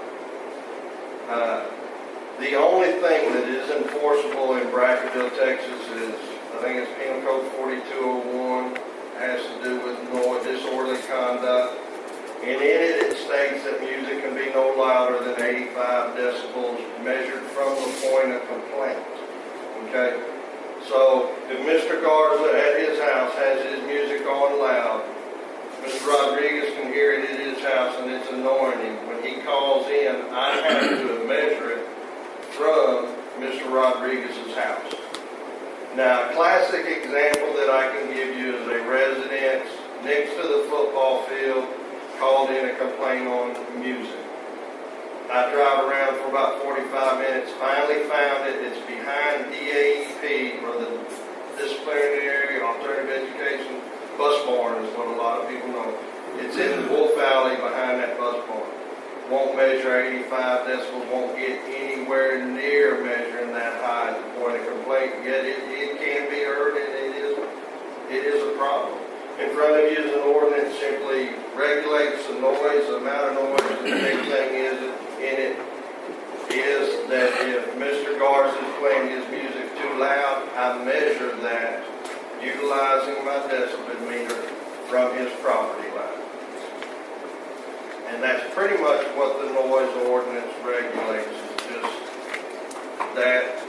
The only thing that is enforceable in Brackettville, Texas is, I think it's Penal Code 4201, has to do with disorderly conduct. And in it states that music can be no louder than 85 decibels measured from the point of complaint. Okay? So if Mr. Garza at his house has his music on loud, Mr. Rodriguez can hear it at his house and it's annoying him. When he calls in, I have to measure it from Mr. Rodriguez's house. Now, a classic example that I can give you is a resident next to the football field called in a complaint on music. I drive around for about 45 minutes, finally found it. It's behind DAEP, or the Disciplinary Alternative Education Bus Barn is what a lot of people know. It's in Wolf Valley behind that bus barn. Won't measure 85 decibels, won't get anywhere near measuring that high at the point of complaint, yet it can be heard, and it is a problem. In front of you is an ordinance, simply regulates the noise, the amount of noise, and the big thing is in it is that if Mr. Garza is playing his music too loud, I measure that utilizing my decibel meter from his property line. And that's pretty much what the noise ordinance regulates, is just that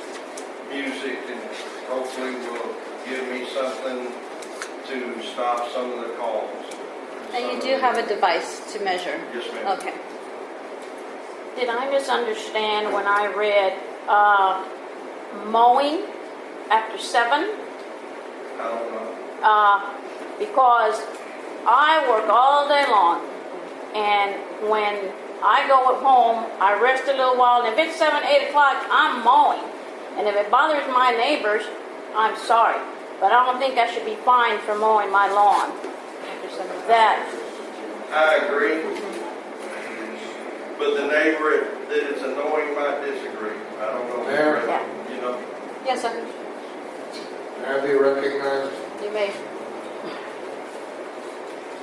music, and hopefully will give me something to stop some of the calls. And you do have a device to measure? Yes, ma'am. Okay. Did I misunderstand when I read mowing after 7? I don't know. Because I work all day long, and when I go at home, I rest a little while, and if it's 7, 8 o'clock, I'm mowing. And if it bothers my neighbors, I'm sorry. But I don't think I should be fined for mowing my lawn. That. I agree. But the neighbor that is annoying might disagree. I don't know. Mayor? Yeah. You know. Yes, sir. Have you recognized, You may.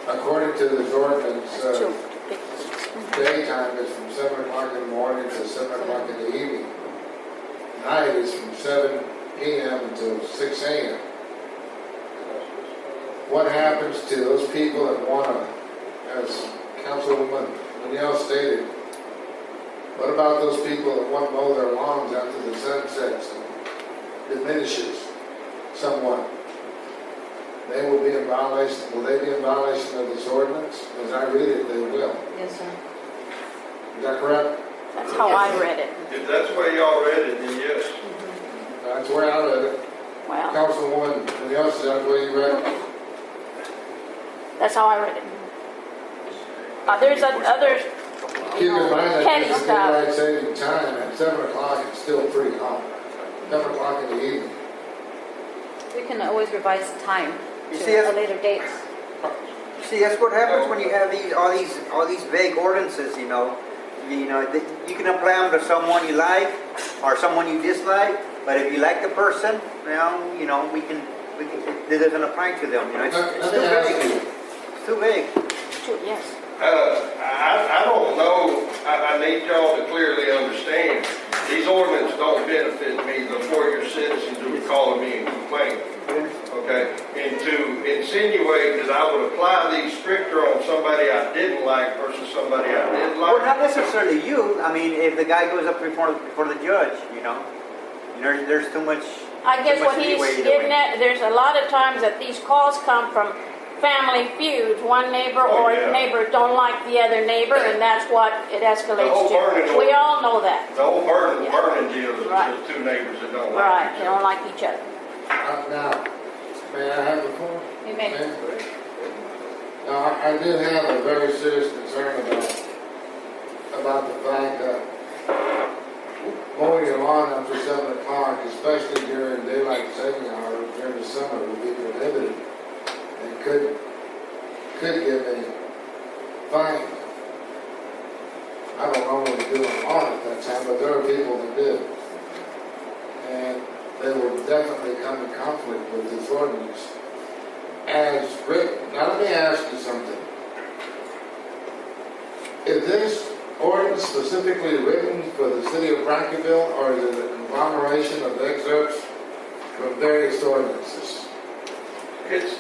according to this ordinance, That's 2. daytime is from 7 o'clock in the morning to 7 o'clock in the evening. Night is from 7 p.m. until 6 a.m. What happens to those people that want to, as Councilwoman Linnell stated, what about those people that want to mow their lawns after the sun sets and diminishes somewhat? They will be in violation. Will they be in violation of this ordinance? As I read it, they will. Yes, sir. Is that correct? That's how I read it. If that's the way y'all read it, then yes. That's the way I read it. Well, Councilwoman Linnell said that's the way you read it. that's how I read it. There's others. Keep in mind that Petty it's stuff. daylight saving time at 7 o'clock, it's still pretty hot. 7 o'clock in the evening. We can always revise the time You to see, a later date. See, that's what happens when you have all these vague ordinances, you know. You can apply them to someone you like or someone you dislike, but if you like the person, well, it doesn't apply to them, It's too vague. It's too vague. Yes. I don't know. I need y'all to clearly understand. These ordinances don't benefit me, the 4-year citizens who are calling me and complaining. Okay? And to insinuate that I would apply these stricter on somebody I didn't like versus somebody I did like. Well, not necessarily you. I mean, if the guy goes up before the judge, there's too much. I guess too much what he's leeway either getting way. at, there's a lot of times that these calls come from family feuds. One neighbor or yeah. neighbors don't like the other neighbor, and that's what it escalates whole burning to. We all know that. The whole burning deal is Right. just 2 neighbors that don't like Right, each they other. don't like each other. Now, may I have the floor? You may. Now, I do have a very serious concern about the fact that mowing your lawn after 7 o'clock, especially during daylight saving hours during the summer, would be prohibited and could give a fine. I don't normally do a lawn at that time, but there are people that do. And they will definitely come in conflict with this ordinance. as written, now let me ask you something. Is this ordinance specifically written for the city of Brackettville, or is it a conglomeration of excerpts from various ordinances? It's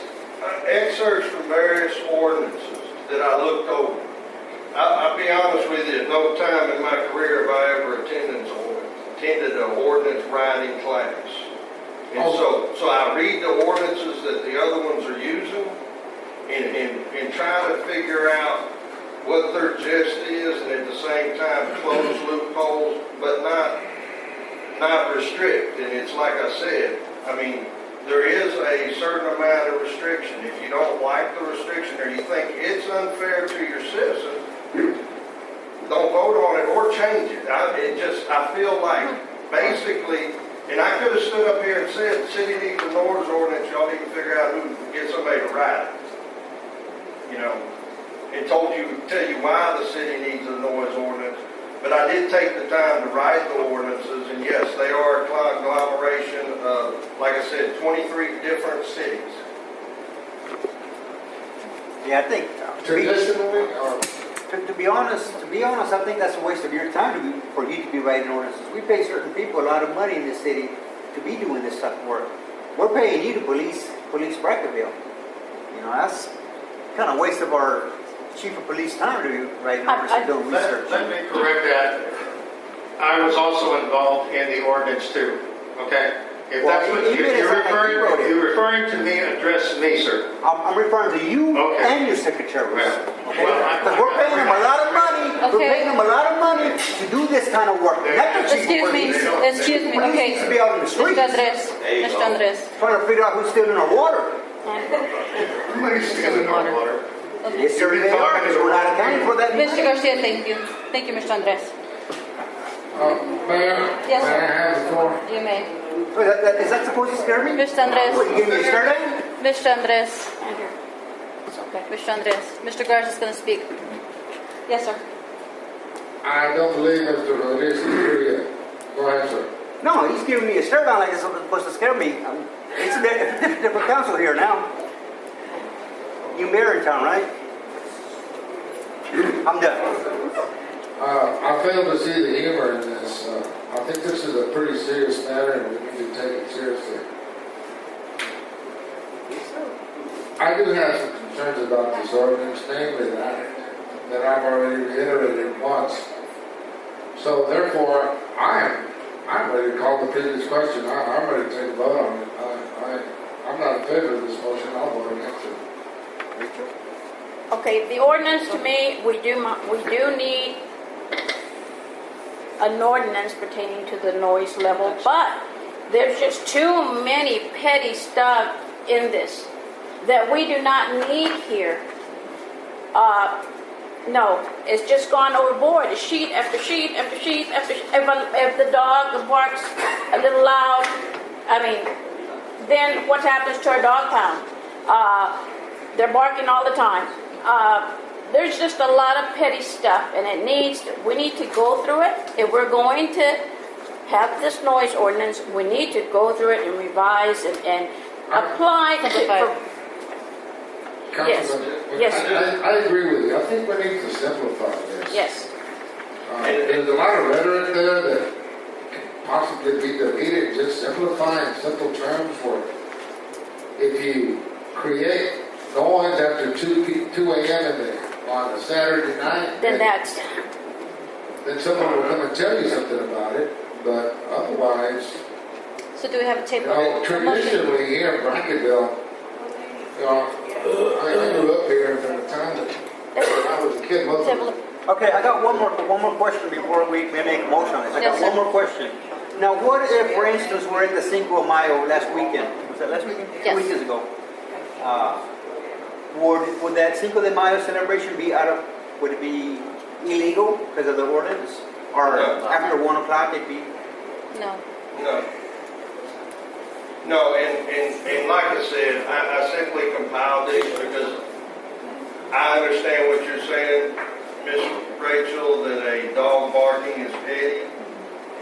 excerpts from various ordinances that I looked over. I'll be honest with you, at no time in my career have I ever attended an ordinance writing class. And so I read the ordinances that the other ones are using and try to figure out what their gist is, and at the same time close loopholes, but not restrict. And it's like I said, I mean, there is a certain amount of restriction. If you don't like the restriction or you think it's unfair to your citizens, don't vote on it or change it. I feel like basically, and I could have stood up here and said, the city needs a noise ordinance, y'all need to figure out who can get somebody to write it. You know, and tell you why the city needs a noise ordinance. But I did take the time to write the ordinances, and yes, they are a conglomeration of, like I said, 23 different cities. Yeah, I think. Traditionally, or? To be honest, I think that's a waste of your time for you to be writing ordinances. We pay certain people a lot of money in this city to be doing this type of work. We're paying you to police Brackettville. You know, that's kind of waste of our chief of police time to be writing ordinances, doing research. Let me correct that. I was also involved in the ordinance too, okay? If that's what if you're referring to me, address me, sir. I'm referring to you and your secretary. Because we're paying them a lot of money. We're paying them a lot of money to do this kind of work. Excuse me, okay. To be out in the streets. Mr. Andres. Trying to figure out who's stealing our water. Nobody's stealing our water. Yes, sir, they are, because we're not accounting for that. Mr. Garcia, thank you. Thank you, Mr. Andres. Mayor, Yes, may sir. I have the floor? You may. Is that supposed to scare me? Mr. Andres. What, you gave me a stare down? Mr. Andres. It's okay. Mr. Andres. Mr. Garcia is going to speak. Yes, sir. I don't believe Mr. Rodriguez is here yet. Go ahead, sir. No, he's giving me a stare down like it's supposed to scare me. It's a different council here now. You mayor in town, right? I'm done. I fail to see the humor in this. I think this is a pretty serious matter and we need to take it seriously. I do have some concerns about this ordinance, namely that I've already reiterated once. So therefore, I'm ready to call the previous question. I'm ready to take a vote on it. I'm not in favor of this motion. I'll vote against it. Okay, the ordinance to me, we do need an ordinance pertaining to the noise level, but there's just too many petty stuff in this that we do not need here. No, it's just gone overboard. It's sheet after sheet after sheet after sheet. If the dog barks a little loud, I mean, then what happens to our dog pound? They're barking all the time. There's just a lot of petty stuff, and we need to go through it. If we're going to have this noise ordinance, we need to go through it and revise and apply for. Yes. Yes. I agree with you. I think we need to simplify this. Yes. There's a lot of rhetoric there that can possibly be deleted. Just simplifying simple terms for if you create noise after 2 a.m. on a Saturday night, then someone will come and tell you something about it. But otherwise, So do we have a table? traditionally here in Brackettville, I grew up here from the time that I was a kid. Okay, I got one more question before we make a motion on this. I got one more question. Now, what if, for instance, we're at the Cinco de Mayo last weekend? Was that last weekend? Yes. 2 weekends ago. Would that Cinco de Mayo celebration would it be illegal because of the ordinance? Or after 1 o'clock it'd be? No. No, and like I said, I simply compiled these because I understand what you're saying, Miss Rachel, that a dog barking is petty.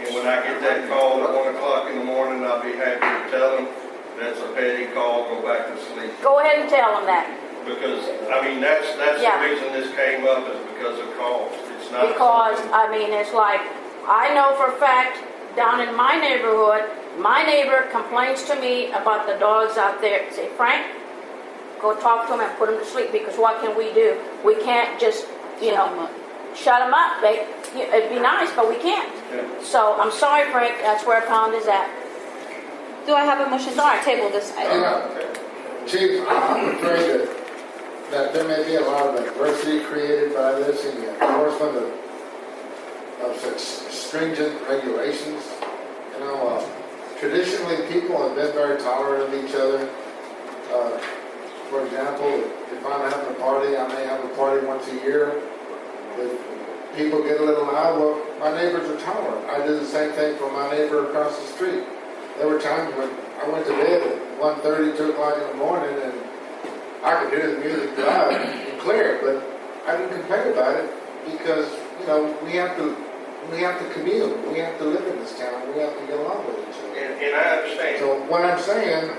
And when I get that call at 1 o'clock in the morning, I'll be happy to tell them. That's a petty call, go back to sleep. Go ahead and tell them that. Because, I mean, that's Yeah. the reason this came up is because of calls. It's not. Because, I mean, it's like, I know for a fact, down in my neighborhood, my neighbor complains to me about the dogs out there. Say, Frank, go talk to them and put them to sleep, because what can we do? We can't just, shut them up. It'd be nice, but we can't. Yeah. So, I'm sorry, Frank, that's where Pound is at. Do I have a motion to table this item? Chief, I'm afraid that there may be a lot of adversity created by this in the enforcement of such stringent regulations. Traditionally, people have been very tolerant of each other. For example, if I'm having a party, I may have a party once a year. If people get a little loud, well, my neighbors are tolerant. I do the same thing for my neighbor across the street. There were times when I went to bed at 1:30, 2 o'clock in the morning, and I could hear the music loud and clear, but I didn't complain about it because, we have to commune. We have to live in this town. We have to get along with each other. And I understand. So what I'm saying,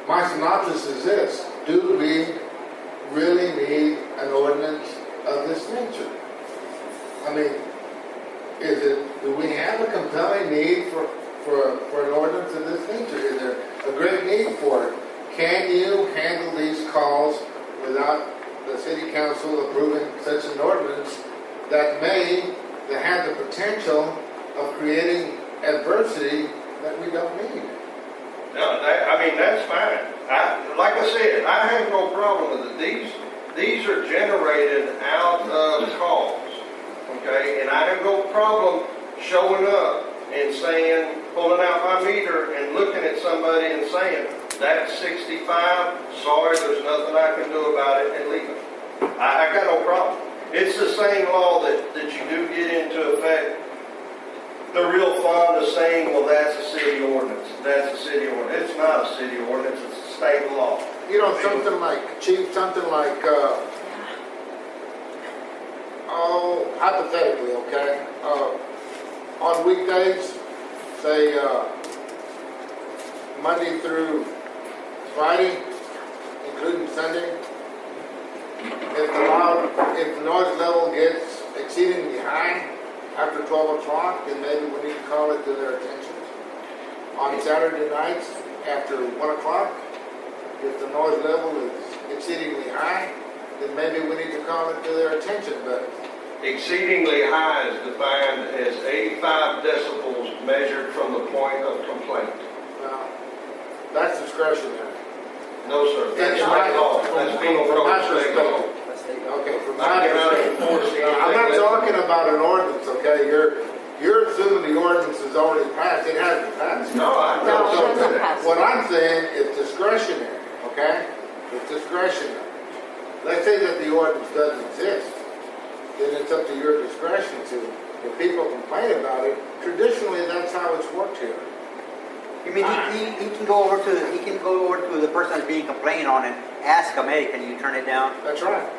my synopsis is this: do we really need an ordinance of this nature? I mean, do we have a compelling need for an ordinance of this nature? Is there a great need for it? Can you handle these calls without the city council approving such an ordinance that have the potential of creating adversity that we don't need? No, that's fine. Like I said, I have no problem with it. These are generated out of calls, okay? And I have no problem showing up and saying, pulling out my meter and looking at somebody and saying, that's 65, sorry, there's nothing I can do about it, and leaving. I got no problem. It's the same law that you do get into effect. They're real fond of saying, well, that's a city ordinance. That's a city ordinance. It's not a city ordinance. It's a state law. Something like, Chief, hypothetically, okay? On weekdays, say Monday through Friday, including Sunday, if the noise level gets exceedingly high after 12 o'clock, then maybe we need to call it to their attention. On Saturday nights, after 1 o'clock, if the noise level is exceedingly high, then maybe we need to call it to their attention. But exceedingly high is defined as 85 decibels measured from the point of complaint. that's discretionary. No, sir. That's state law. That's penal code state law. Okay, from my perspective, I'm not talking about an ordinance, okay? You're assuming the ordinance is already passed. It hasn't passed. No, I No, don't. it hasn't passed. What I'm saying is discretionary, okay? It's discretionary. Let's say that the ordinance doesn't exist, then it's up to your discretion to, if people complain about it, traditionally that's how it's worked here. You mean he can go over to the person that's being complained on and ask them, hey, can you turn it down? That's right.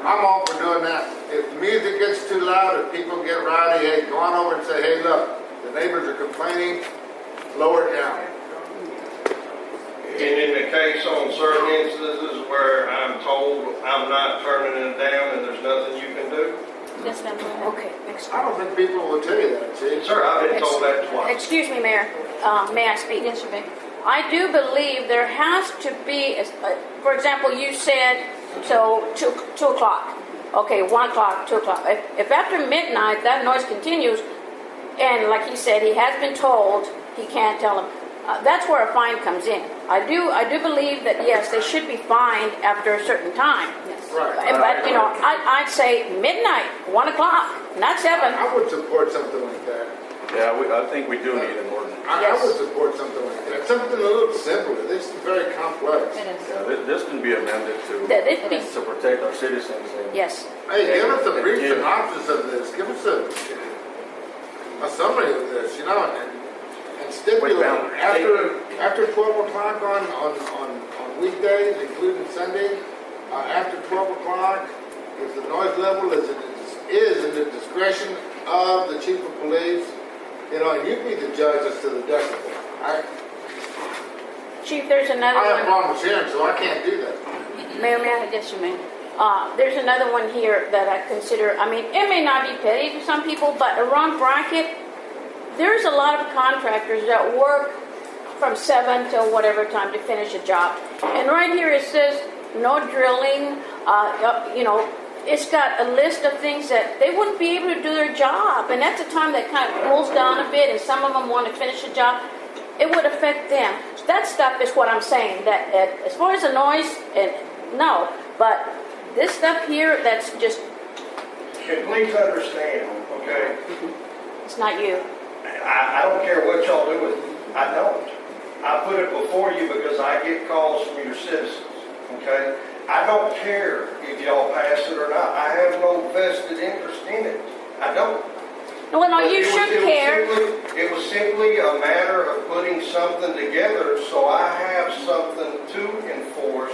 I'm all for doing that. If the music gets too loud, if people get rowdy, hey, go on over and say, hey, look, the neighbors are complaining, lower it down. And in the case on certain instances where I'm told I'm not turning it down and there's nothing you can do, Yes, ma'am. Okay, next. I don't think people will tell you that, Chief. sir, I've been told that twice. Excuse me, Mayor. May I speak? Yes, sir. I do believe there has to be, for example, you said till 2 o'clock. Okay, 1 o'clock, 2 o'clock. If after midnight that noise continues, and like he said, he has been told, he can't tell him. That's where a fine comes in. I do believe that, yes, they should be fined after a certain time. Yes. Right. But, I'd say midnight, 1 o'clock, not 7. I would support something like that. Yeah, I think we do need an ordinance. I would support something like that. Something a little simpler. This is very complex. It is. Yeah, this can be amended That it be, to protect our citizens. And yes. Hey, give us a brief Yeah. synopsis of this. Give us a summary of this, and stipulate after 12 o'clock on weekdays, including Sunday, after 12 o'clock, if the noise level is in the discretion of the chief of police, You know, and you be the judge as to the decibel. Chief, there's another I have one. problems hearing, so I can't do that. Mayor, may I? Yes, you may. There's another one here that I consider, I mean, it may not be petty to some people, but around Brackett, there's a lot of contractors that work from 7 till whatever time to finish a job. And right here it says, no drilling, you know, it's got a list of things that they wouldn't be able to do their job. And that's a time that kind of cools down a bit and some of them want to finish a job. It would affect them. That stuff is what I'm saying, that as far as the noise, and no, but this stuff here, that's just, And please understand, okay, it's not you. I don't care what y'all do with it. I don't. I put it before you because I get calls from your citizens, okay? I don't care if y'all pass it or not. I have no vested interest in it. I don't. Well, no, you It was- should it was care. It was simply a matter of putting something together so I have something to enforce,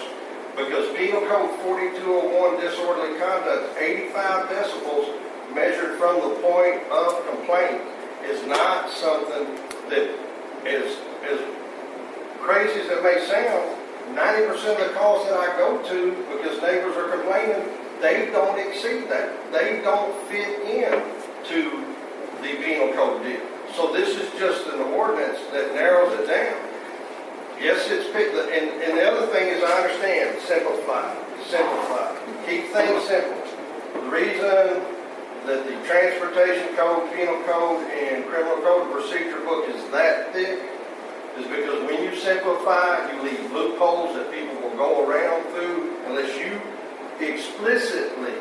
because Penal Code 4201, disorderly conduct, 85 decibels measured from the point of complaint is not something that is as crazy as it may sound. 90% of the calls that I go to, because neighbors are complaining, they don't exceed that. They don't fit in to the penal code deal. So this is just an ordinance that narrows it down. Yes, it's picked, and the other thing is, I understand, simplify, keep things simple. The reason that the transportation code, penal code, and criminal code procedure book is that thick is because when you simplify, you leave loopholes that people will go around through unless you explicitly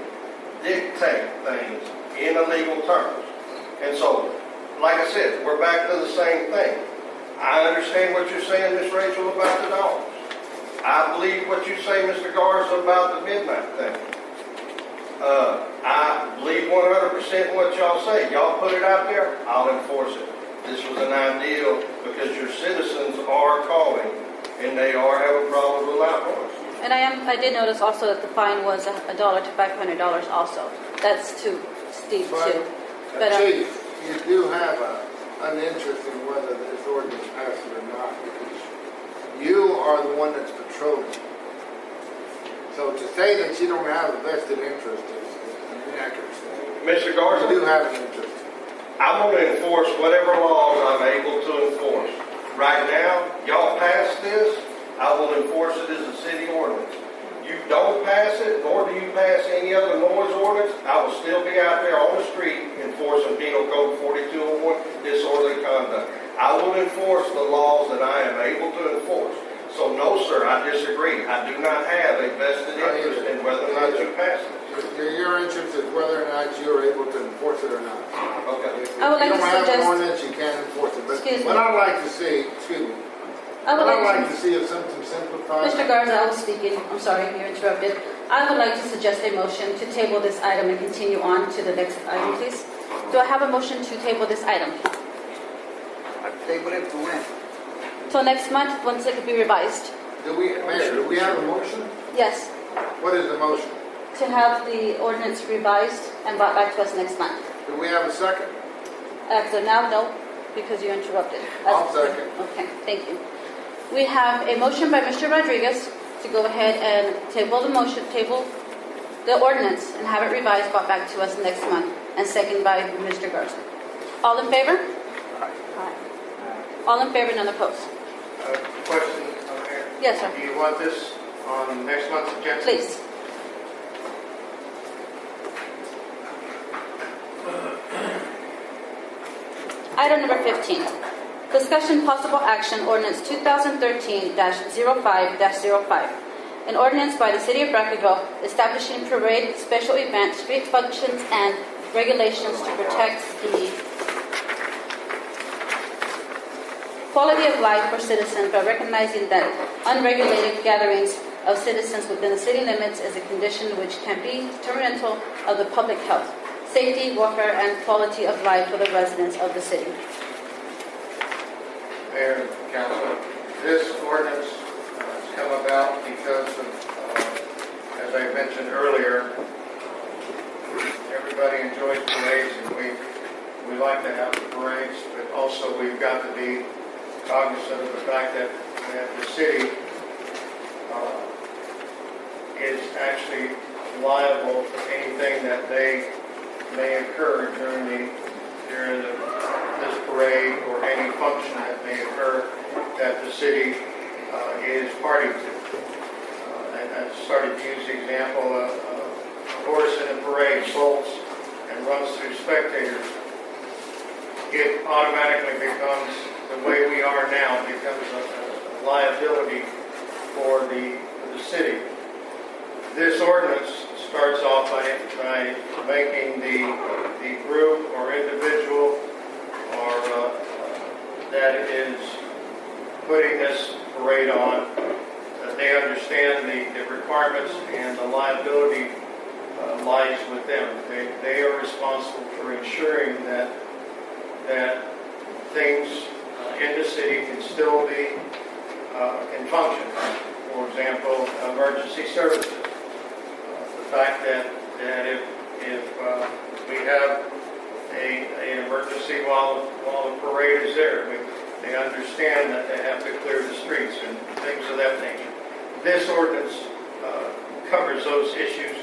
dictate things in a legal terms. And so, like I said, we're back to the same thing. I understand what you're saying, Miss Rachel, about the dollars. I believe what you say, Mr. Garza, about the midnight thing. I believe 100% in what y'all say. Y'all put it out there, I'll enforce it. This was an ideal because your citizens are calling and they are having problems with loud noise. And I did notice also that the fine was $1 to $500 also. That's too steep too. But, Chief, you do have an interest in whether this ordinance passes or not, because you are the one that's patrolling. So to say that you don't have a vested interest is inaccurate. Mr. You Garza, do have an interest. I'm going to enforce whatever laws I'm able to enforce. Right now, y'all pass this, I will enforce it as a city ordinance. You don't pass it, nor do you pass any other noise ordinance, I will still be out there on the street enforcing Penal Code 4201, disorderly conduct. I will enforce the laws that I am able to enforce. So no, sir, I disagree. I do not have a vested interest in whether or not you pass it. Your interest is whether or not you're able to enforce it or not. Okay. If I would like you to don't have an suggest- ordinance, you can't enforce it. But Excuse me. what I'd like to see, I would like to see if something simplified. Mr. Garza, I was speaking. I'm sorry, you interrupted. I would like to suggest a motion to table this item and continue on to the next item, please. Do I have a motion to table this item? Table it to when? Till next month, once it could be revised. Mayor, do we have a motion? Yes, What is the motion? to have the ordinance revised and brought back to us next month. Do we have a second? As of now, no, because you interrupted. I'll second. Okay, thank you. We have a motion by Mr. Rodriguez to go ahead and table the ordinance and have it revised, brought back to us next month, and second by Mr. Garza. All in favor? Aye. All in favor, none opposed. Question over here. Yes, sir. Do you want this on next month's agenda? Please. Item number 15. Discussion possible action ordinance 2013-05-05. An ordinance by the City of Brackettville establishing parade, special event, street functions, and regulations to protect the quality of life for citizens by recognizing that unregulated gatherings of citizens within the city limits is a condition which can be detrimental of the public health, safety, welfare, and quality of life for the residents of the city. Mayor and Council, this ordinance has come about because of, as I mentioned earlier, everybody enjoys parades, and we We like to have the parades, but also we've got to be cognizant of the fact that the city is actually liable for anything that may occur during this parade or any function that may occur that the city is party to. I started to use the example of a horse in a parade bolts and runs through spectators. It automatically becomes, the way we are now, becomes a liability for the city. This ordinance starts off by making the group or individual or that is putting this parade on, they understand the requirements and the liability lies with them. They are responsible for ensuring that things in the city can still be can function. For example, emergency services. The fact that if we have an emergency while the parade is there, they understand that they have to clear the streets and things of that nature. This ordinance covers those issues,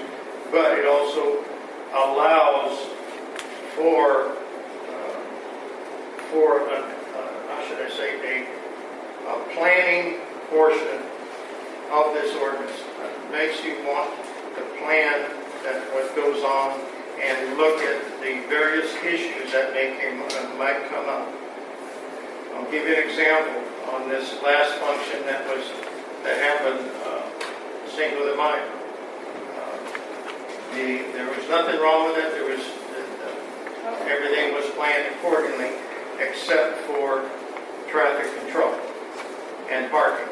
but it also allows for how should I say, a planning portion of this ordinance. It makes you want to plan that what goes on and look at the various issues that might come up. I'll give you an example on this last function that happened Cinco de Mayo. There was nothing wrong with it. Everything was planned accordingly, except for traffic control and parking.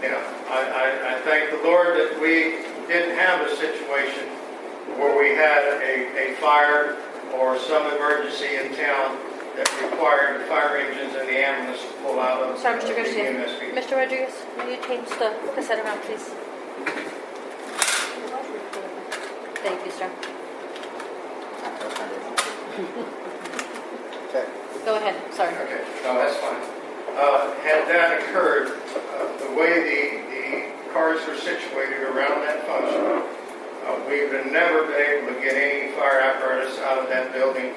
I thank the Lord that we didn't have a situation where we had a fire or some emergency in town that required the fire engines and the ambulance to pull out of Sorry, Mr. the Garcia. EMS vehicle. Mr. Rodriguez, will you change the cassette around, please? Thank you, sir. Okay. Go ahead, sorry. Okay, no, that's fine. Had that occurred, the way the cars were situated around that function, we would have never been able to get any fire apparatus out of that building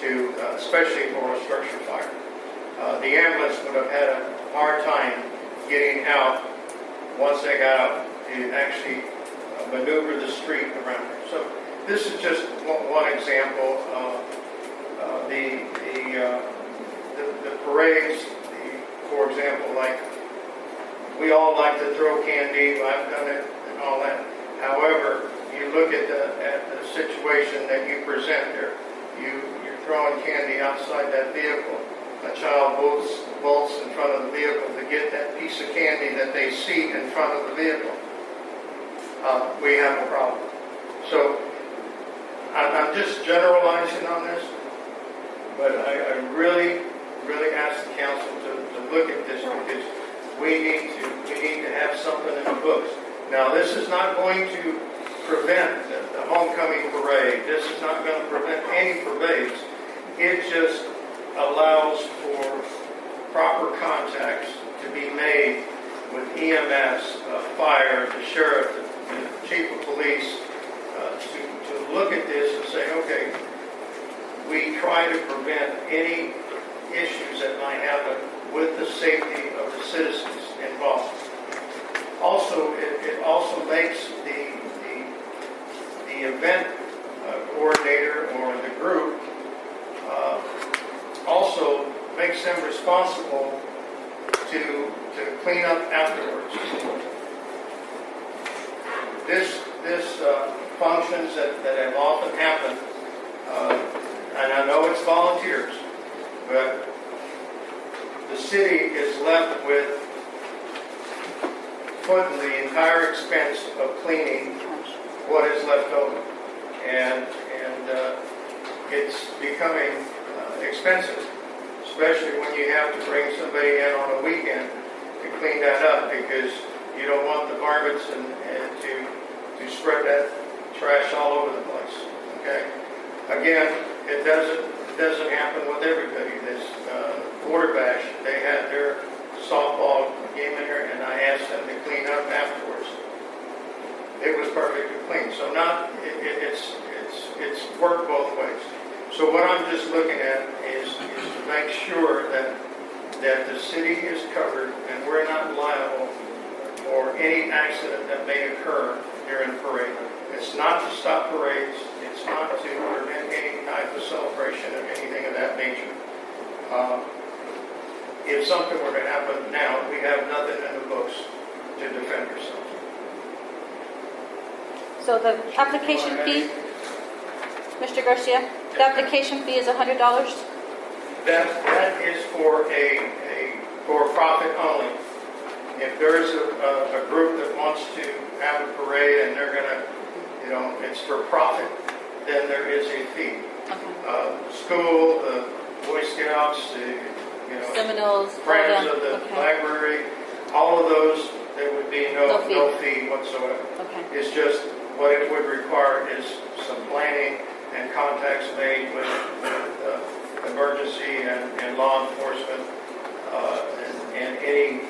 to, especially for a structure fire. The ambulance would have had a hard time getting out once they got out to actually maneuver the street around it. So this is just one example of the parades. For example, like we all like to throw candy. I've done it and all that. However, you look at the situation that you present there. You're throwing candy outside that vehicle. A child bolts in front of the vehicle to get that piece of candy that they see in front of the vehicle. We have a problem. So I'm just generalizing on this, but I really ask the council to look at this because we need to have something in the books. Now, this is not going to prevent the homecoming parade. This is not going to prevent any parades. It just allows for proper contacts to be made with EMS, fire, the sheriff, the chief of police, to look at this and say, okay, we try to prevent any issues that might happen with the safety of the citizens involved. Also, it also makes the event coordinator or the group also makes them responsible to clean up afterwards. This functions that have often happened, and I know it's volunteers, but the city is left with footing the entire expense of cleaning what is left over, and it's becoming expensive, especially when you have to bring somebody in on a weekend to clean that up because you don't want the varmints and to spread that trash all over the place. Okay. Again, it doesn't doesn't happen with everybody. This Border Bash, they had their softball game in here, and I asked them to clean up afterwards. It was perfectly clean, so it's worked both ways. So what I'm just looking at is to make sure that the city is covered and we're not liable for any accident that may occur during a parade. It's not to stop parades, it's not to prevent any type of celebration of anything of that nature. If something were to happen now, we have nothing in the books to defend ourselves. So the application fee, Mr. Garcia, the application fee is $100? That is for for profit only. If there is a group that wants to have a parade and they're gonna, it's for profit, then there is a fee. School, the Boy Scouts, Seminoles, Friends of the Library, all of those, there would be no fee whatsoever. Okay. It's just what it would require is some planning and contacts made with emergency and law enforcement, and any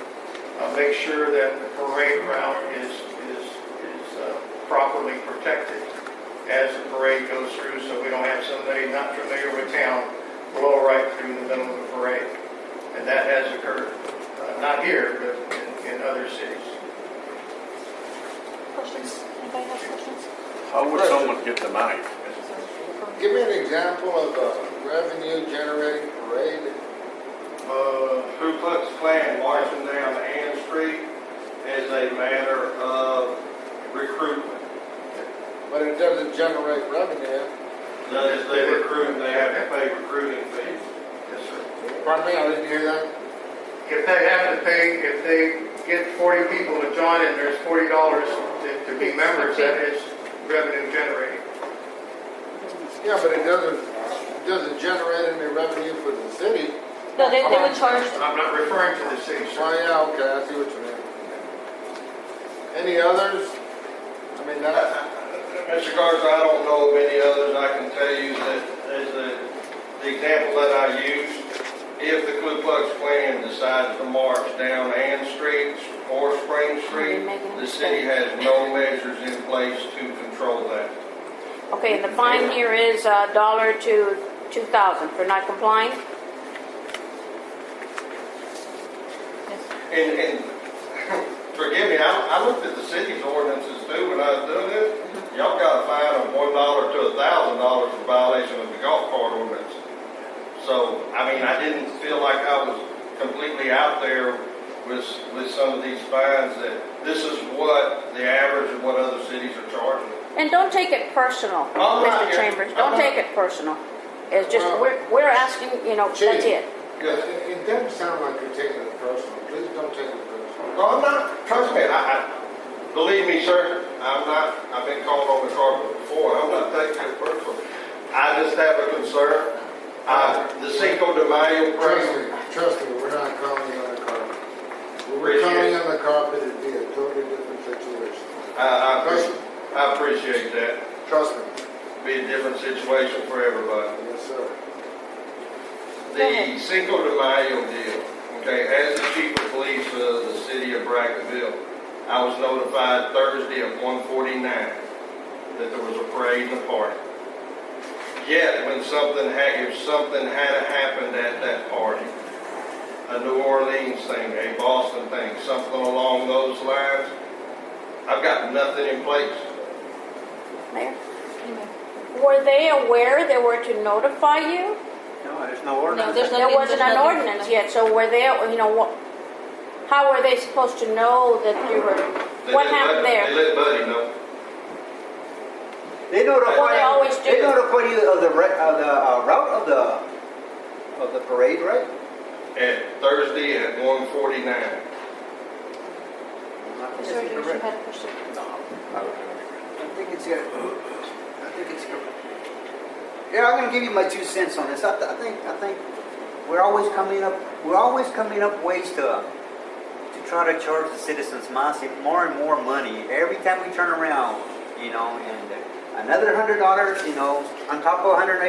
make sure that the parade route is properly protected as the parade goes through, so we don't have somebody not familiar with town blow right through the middle of the parade. And that has occurred, not here, but in other cities. Questions? Anybody have questions? How would someone get the knife? Give me an example of a revenue-generating parade. Ku Klux Klan marching down Ann Street is a matter of recruitment. But it doesn't generate revenue. As they recruit, they have to pay recruiting fees. Yes, sir. Pardon me, I didn't hear that. If they have to pay, if they get 40 people to join and there's $40 to be members, that is revenue generating. Yeah, but it doesn't generate any revenue for the city. No, they would charge. I'm not referring to the city, Oh, sir. yeah, okay, I see what you mean. Any others? I mean, that's, Mr. Garza, I don't know of any others. I can tell you that as the example that I used, if the Ku Klux Klan decides to march down Ann Street or Spring Street, the city has no measures in place to control that. Okay, the fine here is $1 to $2,000 for not complying. And forgive me, I looked at the city's ordinances too when I was doing this. Y'all got a fine of $1 to $1,000 for violation of the golf cart ordinance. So, I mean, I didn't feel like I was completely out there with some of these fines that this is what the average of what other cities are charging. And don't take it personal, I'm not Mr. here. Chambers. Don't take it personal. It's just, we're asking, that's it. it doesn't sound like you're taking it personal. Please don't take it personal. No, I'm not. Trust me, believe me, sir, I'm not. I've been called on the carpet before. I'm not taking it personal. I just have a concern. The Cinco de Mayo parade. Trust me, we're not calling you on the carpet. If we're calling you on the carpet, it'd be a totally different situation. I appreciate that. Trust me. Be a different situation for everybody. Yes, sir. The Cinco de Mayo deal, okay, as the chief of police of the city of Brackettville, I was notified Thursday at 1:49 that there was a parade in the park. Yet, when if something had happened at that party, a New Orleans thing, a Boston thing, something along those lines, I've got nothing in place. Mayor? Were they aware they were to notify you? No, there's no ordinance. No, there's There wasn't an nothing. ordinance yet, so were they, how were they supposed to know that you were, what happened They there? let Buddy know. They notify. Well, they always do. They notify you of the route of the parade, right? At Thursday at 1:49. Sir, you had a question? I think it's good. Yeah, I'm gonna give you my 2 cents on this. I think we're always coming up ways to try to charge the citizens more and more money every time we turn around, and another $100, you know, on top of $180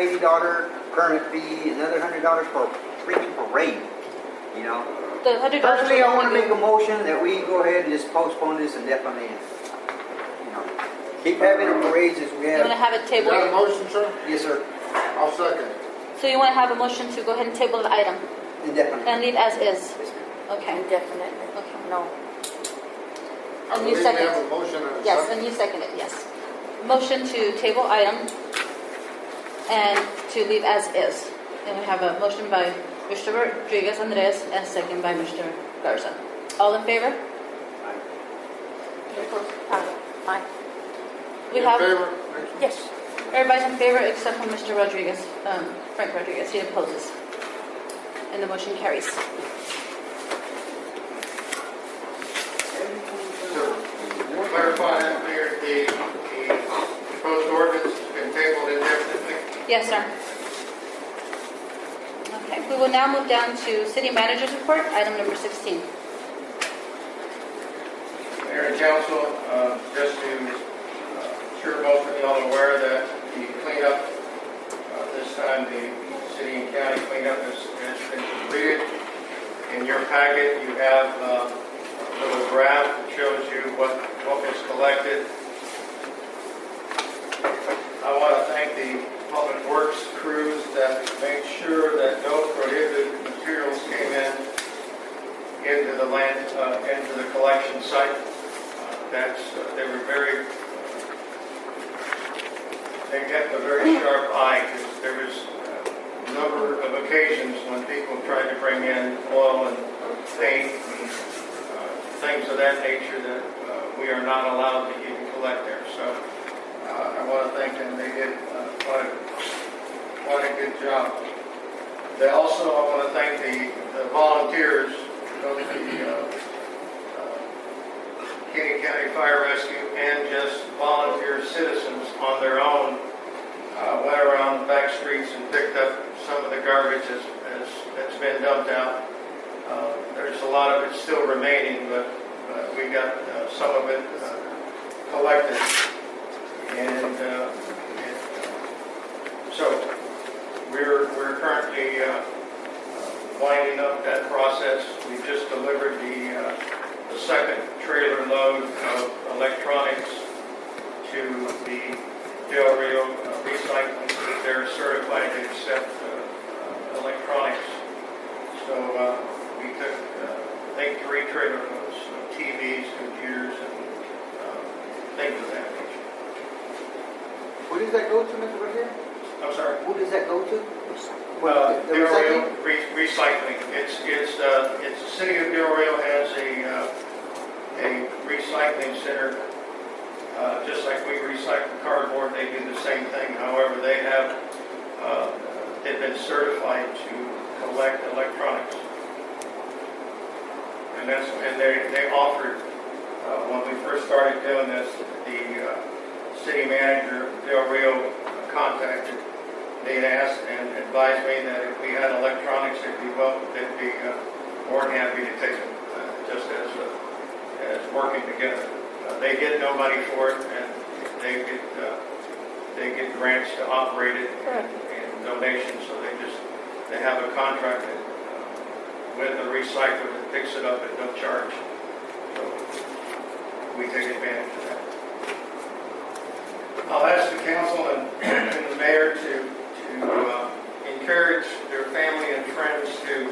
permit fee, another $100 for a freaking parade, you know? The $100. Personally, I want to make a motion that we go ahead and just postpone this indefinitely. You know, keep having the parades as we You want to have. have it Is tabled? that a motion, sir? Yes, sir, I'll second. So you want to have a motion to go ahead and table the item indefinitely. and leave as is? Yes, ma'am. Okay. Indefinitely. Okay, no. I And you believe we second? have a motion and a Yes, second. and you second it, yes. Motion to table item and to leave as is. And we have a motion by Mr. Rodriguez Andres and second by Mr. Garza. All in favor? Aye. We In have, favor? yes, everybody's in favor except for Mr. Rodriguez, Frank Rodriguez, he opposes. And the motion carries. To clarify that, Mayor, the proposed ordinance has been tabled indefinitely. Yes, sir. Okay, we will now move down to City Manager's Report, item number 16. Mayor and council, just to sure most of y'all are aware that the cleanup, this time the city and county cleanup has been completed. In your packet, you have a little graph that shows you what was collected. I want to thank the public works crews that made sure that no prohibited materials came into the land, into the collection site. They were very, they kept a very sharp eye because there was a number of occasions when people tried to bring in oil and paint and things of that nature that we are not allowed to even collect there. So I want to thank them. They did quite a good job. They also, I want to thank the volunteers, both the Kenny County Fire Rescue and just volunteer citizens on their own went around back streets and picked up some of the garbage that's been dumped out. There's a lot of it still remaining, but we got some of it collected. And so we're currently winding up that process. We just delivered the second trailer load of electronics to the Del Rio recycling. They're certified to accept electronics. So we took, I think, 3 trailer loads of TVs, computers, and things of that nature. Who does that go to, Mr. Garcia? I'm sorry. Who does that go to? The Del Rio recycling. It's the city of Del Rio has a recycling center. Just like we recycle cardboard, they do the same thing. However, they have they've been certified to collect electronics, and they offered when we first started doing this. The city manager Del Rio contacted. They asked and advised me that if we had electronics, they'd be more than happy to take them, just as working together. They get no money for it, and they get grants to operate it and donations. So they have a contract with a recycler that picks it up at no charge. So we take advantage of that. I'll ask the council and the mayor to encourage their family and friends to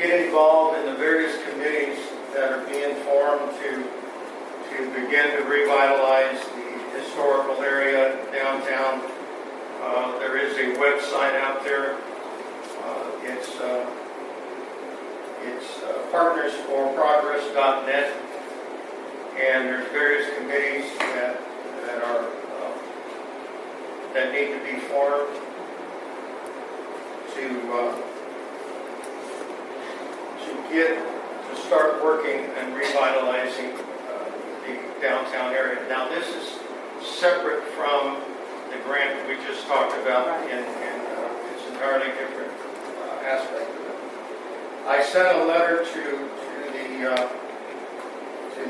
get involved in the various committees that are being formed to begin to revitalize the historical area downtown. There is a website out there. It's partnersforprogress.net, and there's various committees that need to be formed to start working and revitalizing the downtown area. Now, this is separate from the grant that we just talked about, and it's entirely different aspect of it. I sent a letter to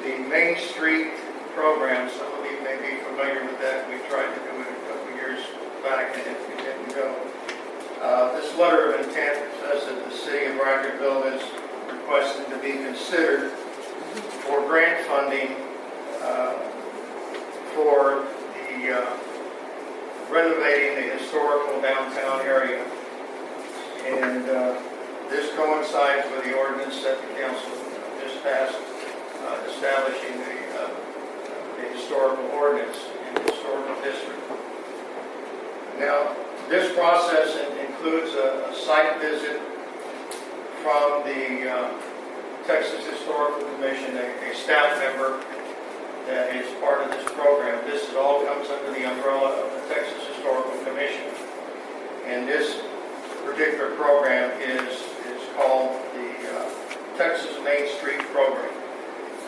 the Main Street program. Some of you may be familiar with that. We tried to do it a couple of years back and it didn't go. This letter of intent says that the city of Brackettville is requested to be considered for grant funding for the renovating the historical downtown area. And this coincides with the ordinance that the council just passed establishing the historical ordinance in the historical district. Now, this process includes a site visit from the Texas Historical Commission, a staff member that is part of this program. This all comes under the umbrella of the Texas Historical Commission. And this particular program is called the Texas Main Street Program.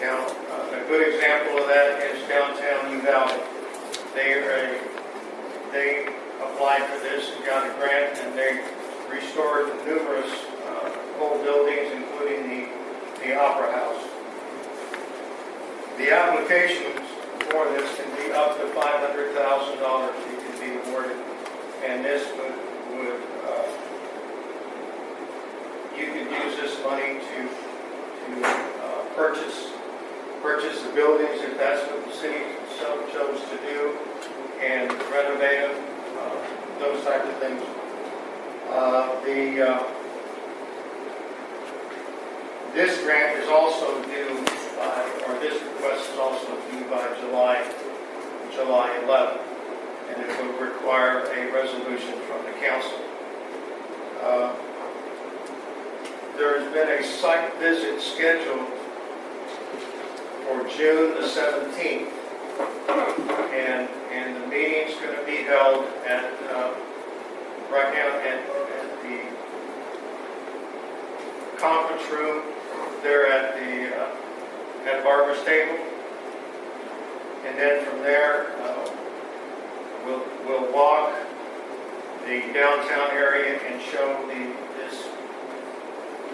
Now, a good example of that is downtown Uvalde. They applied for this and got a grant, and they restored numerous old buildings, including the Opera House. The applications for this can be up to $500,000 you can be awarded, and this would you could use this money to purchase the buildings if that's what the city chose to do, and renovate them, those types of things. This grant is also due by, or this request is also due by July 11th, and it would require a resolution from the council. There has been a site visit scheduled for June the 17th, and the meeting's going to be held at right now at the conference room there at the at Barbara's table, and then from there we'll walk the downtown area and show this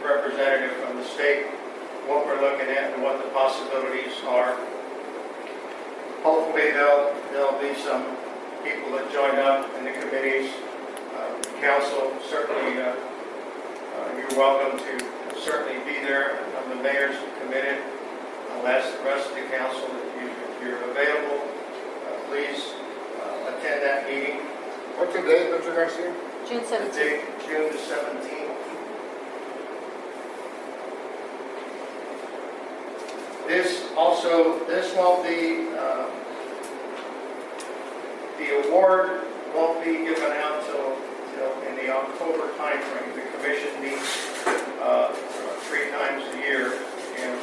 representative from the state what we're looking at and what the possibilities are. Hopefully there'll be some people that join up in the committees. Council, certainly you're welcome to certainly be there. The mayor's committed. I'll ask the rest of the council if you're available, please attend that meeting. What's the date, Mr. Garcia? June The 17th. date, June the 17th. This won't be, the award won't be given out till in the October timeframe. The commission meets 3 times a year, and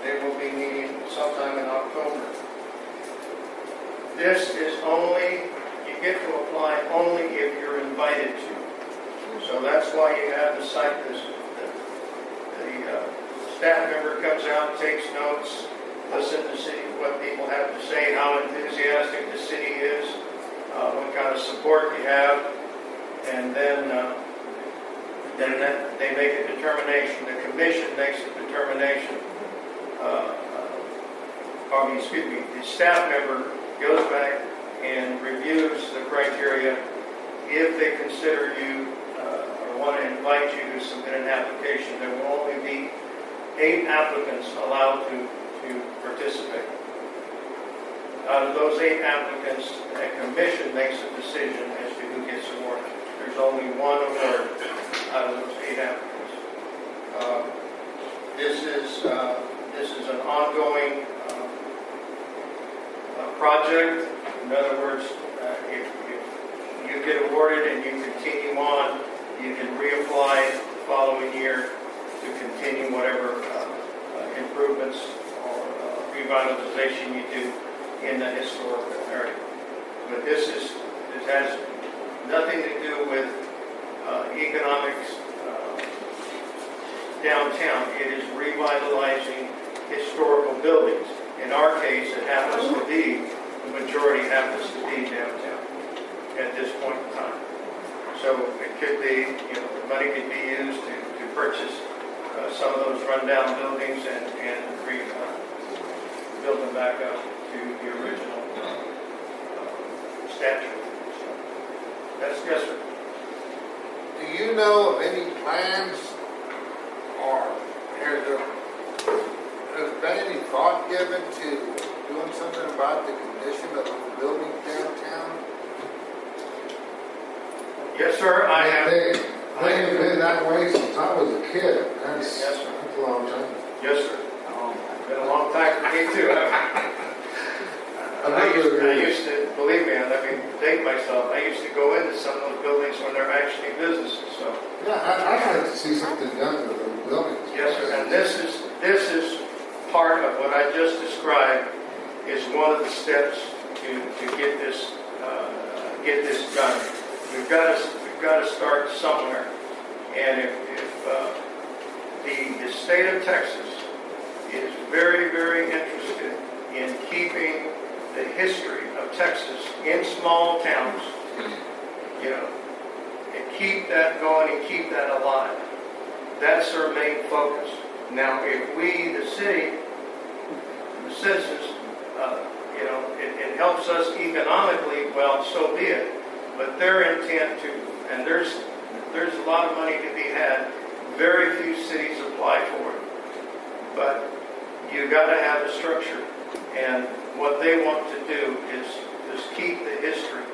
they will be meeting sometime in October. This is only, you get to apply only if you're invited to. So that's why you have the site visit. The staff member comes out, takes notes, listen to see what people have to say, how enthusiastic the city is, what kind of support you have, and then they make a determination. The commission makes a determination. The staff member goes back and reviews the criteria. If they consider you or want to invite you to submit an application, there will only be 8 applicants allowed to participate. Out of those 8 applicants, a commission makes a decision as to who gets awarded. There's only one award out of those 8 applicants. This is an ongoing project. In other words, if you get awarded and you continue on, you can reapply the following year to continue whatever improvements or revitalization you do in the historical area. But this has nothing to do with economics downtown. It is revitalizing historical buildings. In our case, it happens to be, the majority happens to be downtown at this point in time. So it could be, the money could be used to purchase some of those rundown buildings and rebuild them back up. to the original statute. So, that's, yes, sir. Do you know of any plans or has been any thought given to doing something about the condition of the buildings downtown? Yes, sir, I have. They have been that way since I was a kid. That's Yes, sir. a long time. Yes, sir. Been a long time for me too. I used to, believe me, I mean, date myself, I used to go into some of those buildings when they're actually businesses, so. Yeah, I'd like to see something done with those buildings. Yes, sir, and this is part of what I just described is one of the steps to get this done. We've got to start somewhere, and if the state of Texas is very, very interested in keeping the history of Texas in small towns, you know, and keep that going and keep that alive. That's our main focus. Now, if we, the city, the citizens, you know, it helps us economically, well, so be it. But their intent to, and there's a lot of money to be had. Very few cities apply for it. But you got to have a structure. And what they want to do is keep the history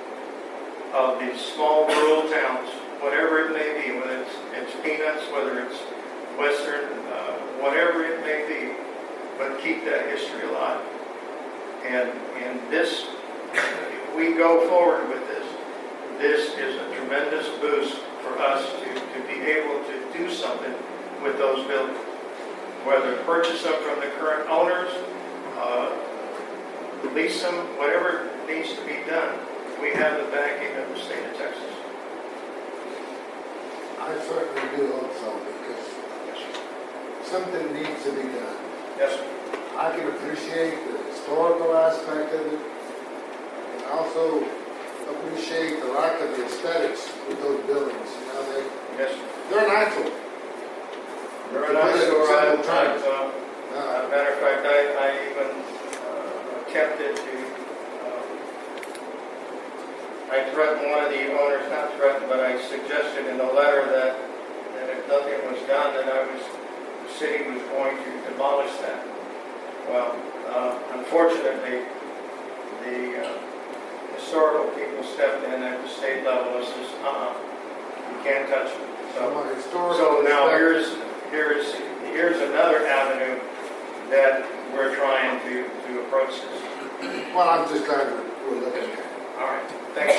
of these small rural towns, whatever it may be, whether it's Peanuts, whether it's Western, whatever it may be, but keep that history alive. And this, if we go forward with this is a tremendous boost for us to be able to do something with those buildings. Whether purchase them from the current owners, lease them, whatever needs to be done, we have the backing of the state of Texas. I certainly do hope so, because something needs to be done. Yes, sir. I can appreciate the historical aspect of it, and also appreciate the lack of the aesthetics with those buildings. You know, Yes, sir. they're natural. Very nice. Several times. Matter of fact, I even attempted to, I threatened one of the owners, not threatened, but I suggested in the letter that if nothing was done, then the city was going to demolish that. Well, unfortunately, the historical people stepped in at the state level and says, you can't touch it. So now here's another avenue that we're trying to approach this. Well, I'm just glad we're looking at it. All right, thank you.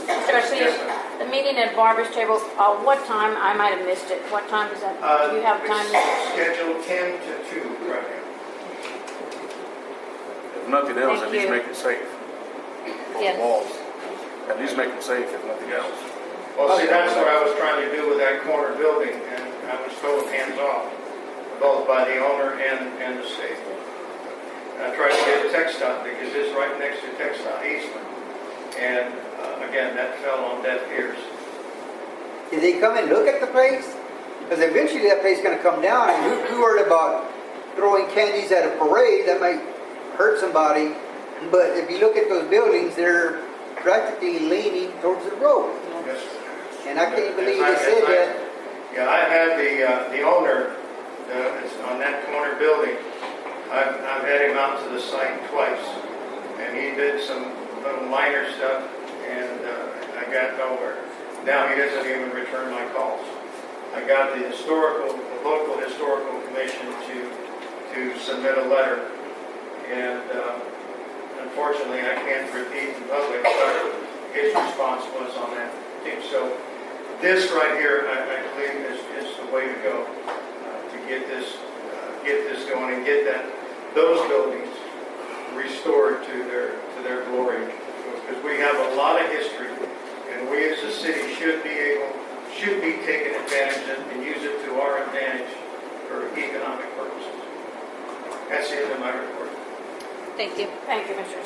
Mr. Garcia, Yes, sir. the meeting at Barber's Table, what time? I might have missed it. What time is that? Do you have time? It's scheduled 10 to 2 right now. If nothing else, Thank at least you. make it safe. For Yes. the walls. At least make it safe, if nothing else. Well, see, that's what I was trying to do with that corner building, and I was told hands off, both by the owner and the state. And I tried to get a TxDOT because it's right next to TxDOT Eastman. And again, that fell on deaf ears. Did they come and look at the place? Because eventually that place is going to come down, and we worried about throwing candies at a parade that might hurt somebody. But if you look at those buildings, they're practically leaning towards the road. Yes, sir. And I can't believe they said that. Yeah, I had the owner it's on that corner building. I've had him out to the site twice, and he did some little minor stuff, and I got nowhere. Now he doesn't even return my calls. I got the local historical commission to submit a letter, and unfortunately I can't repeat in public what his response was on that thing. So this right here, I believe, is the way to go to get this going and get those buildings restored to their glory, because we have a lot of history, and we as a city should be taking advantage of and use it to our advantage for economic purposes. That's the end of my report. Thank you. Thank you, Mr.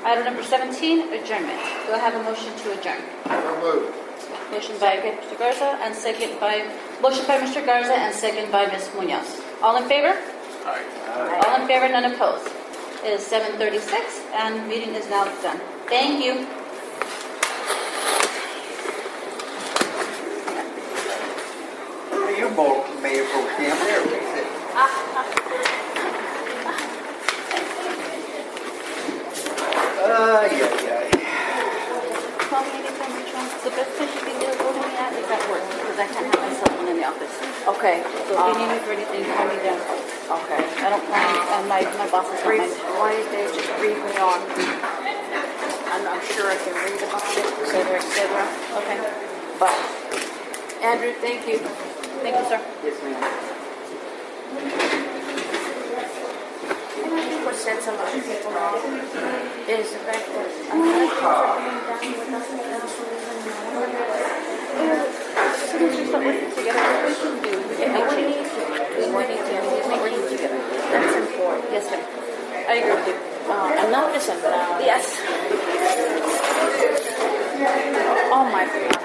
Item number 17, adjournment. Do I have a motion to adjourn? So moved. Motion by Mr. Garza and second by Mr. Garza and second by Ms. Munoz. All in favor? Aye. All in favor, none opposed. is 7:36, and meeting is now done. Thank you. You're both Mayor Pro Tem, there, what is it? Yeah. Call me anytime you want. The best place you can do is go to me at is at work, because I can't have my cell phone in the office. Okay. So if you need me for anything, call me then. Okay. I don't call me, and my boss is Brief, fine. one of these days, just brief me on. I'm sure I can read about it, et cetera, et cetera. Okay. But, Andrew, thank you. Thank you, sir. Yes, ma'am. And I think what sets a lot of people off is the fact that a lot of things are being done without the council even knowing. As soon as we start working together, what we can do, And we need to, make working together. That's important. yes, sir. I agree with you. Enough is enough. Yes. Oh my God.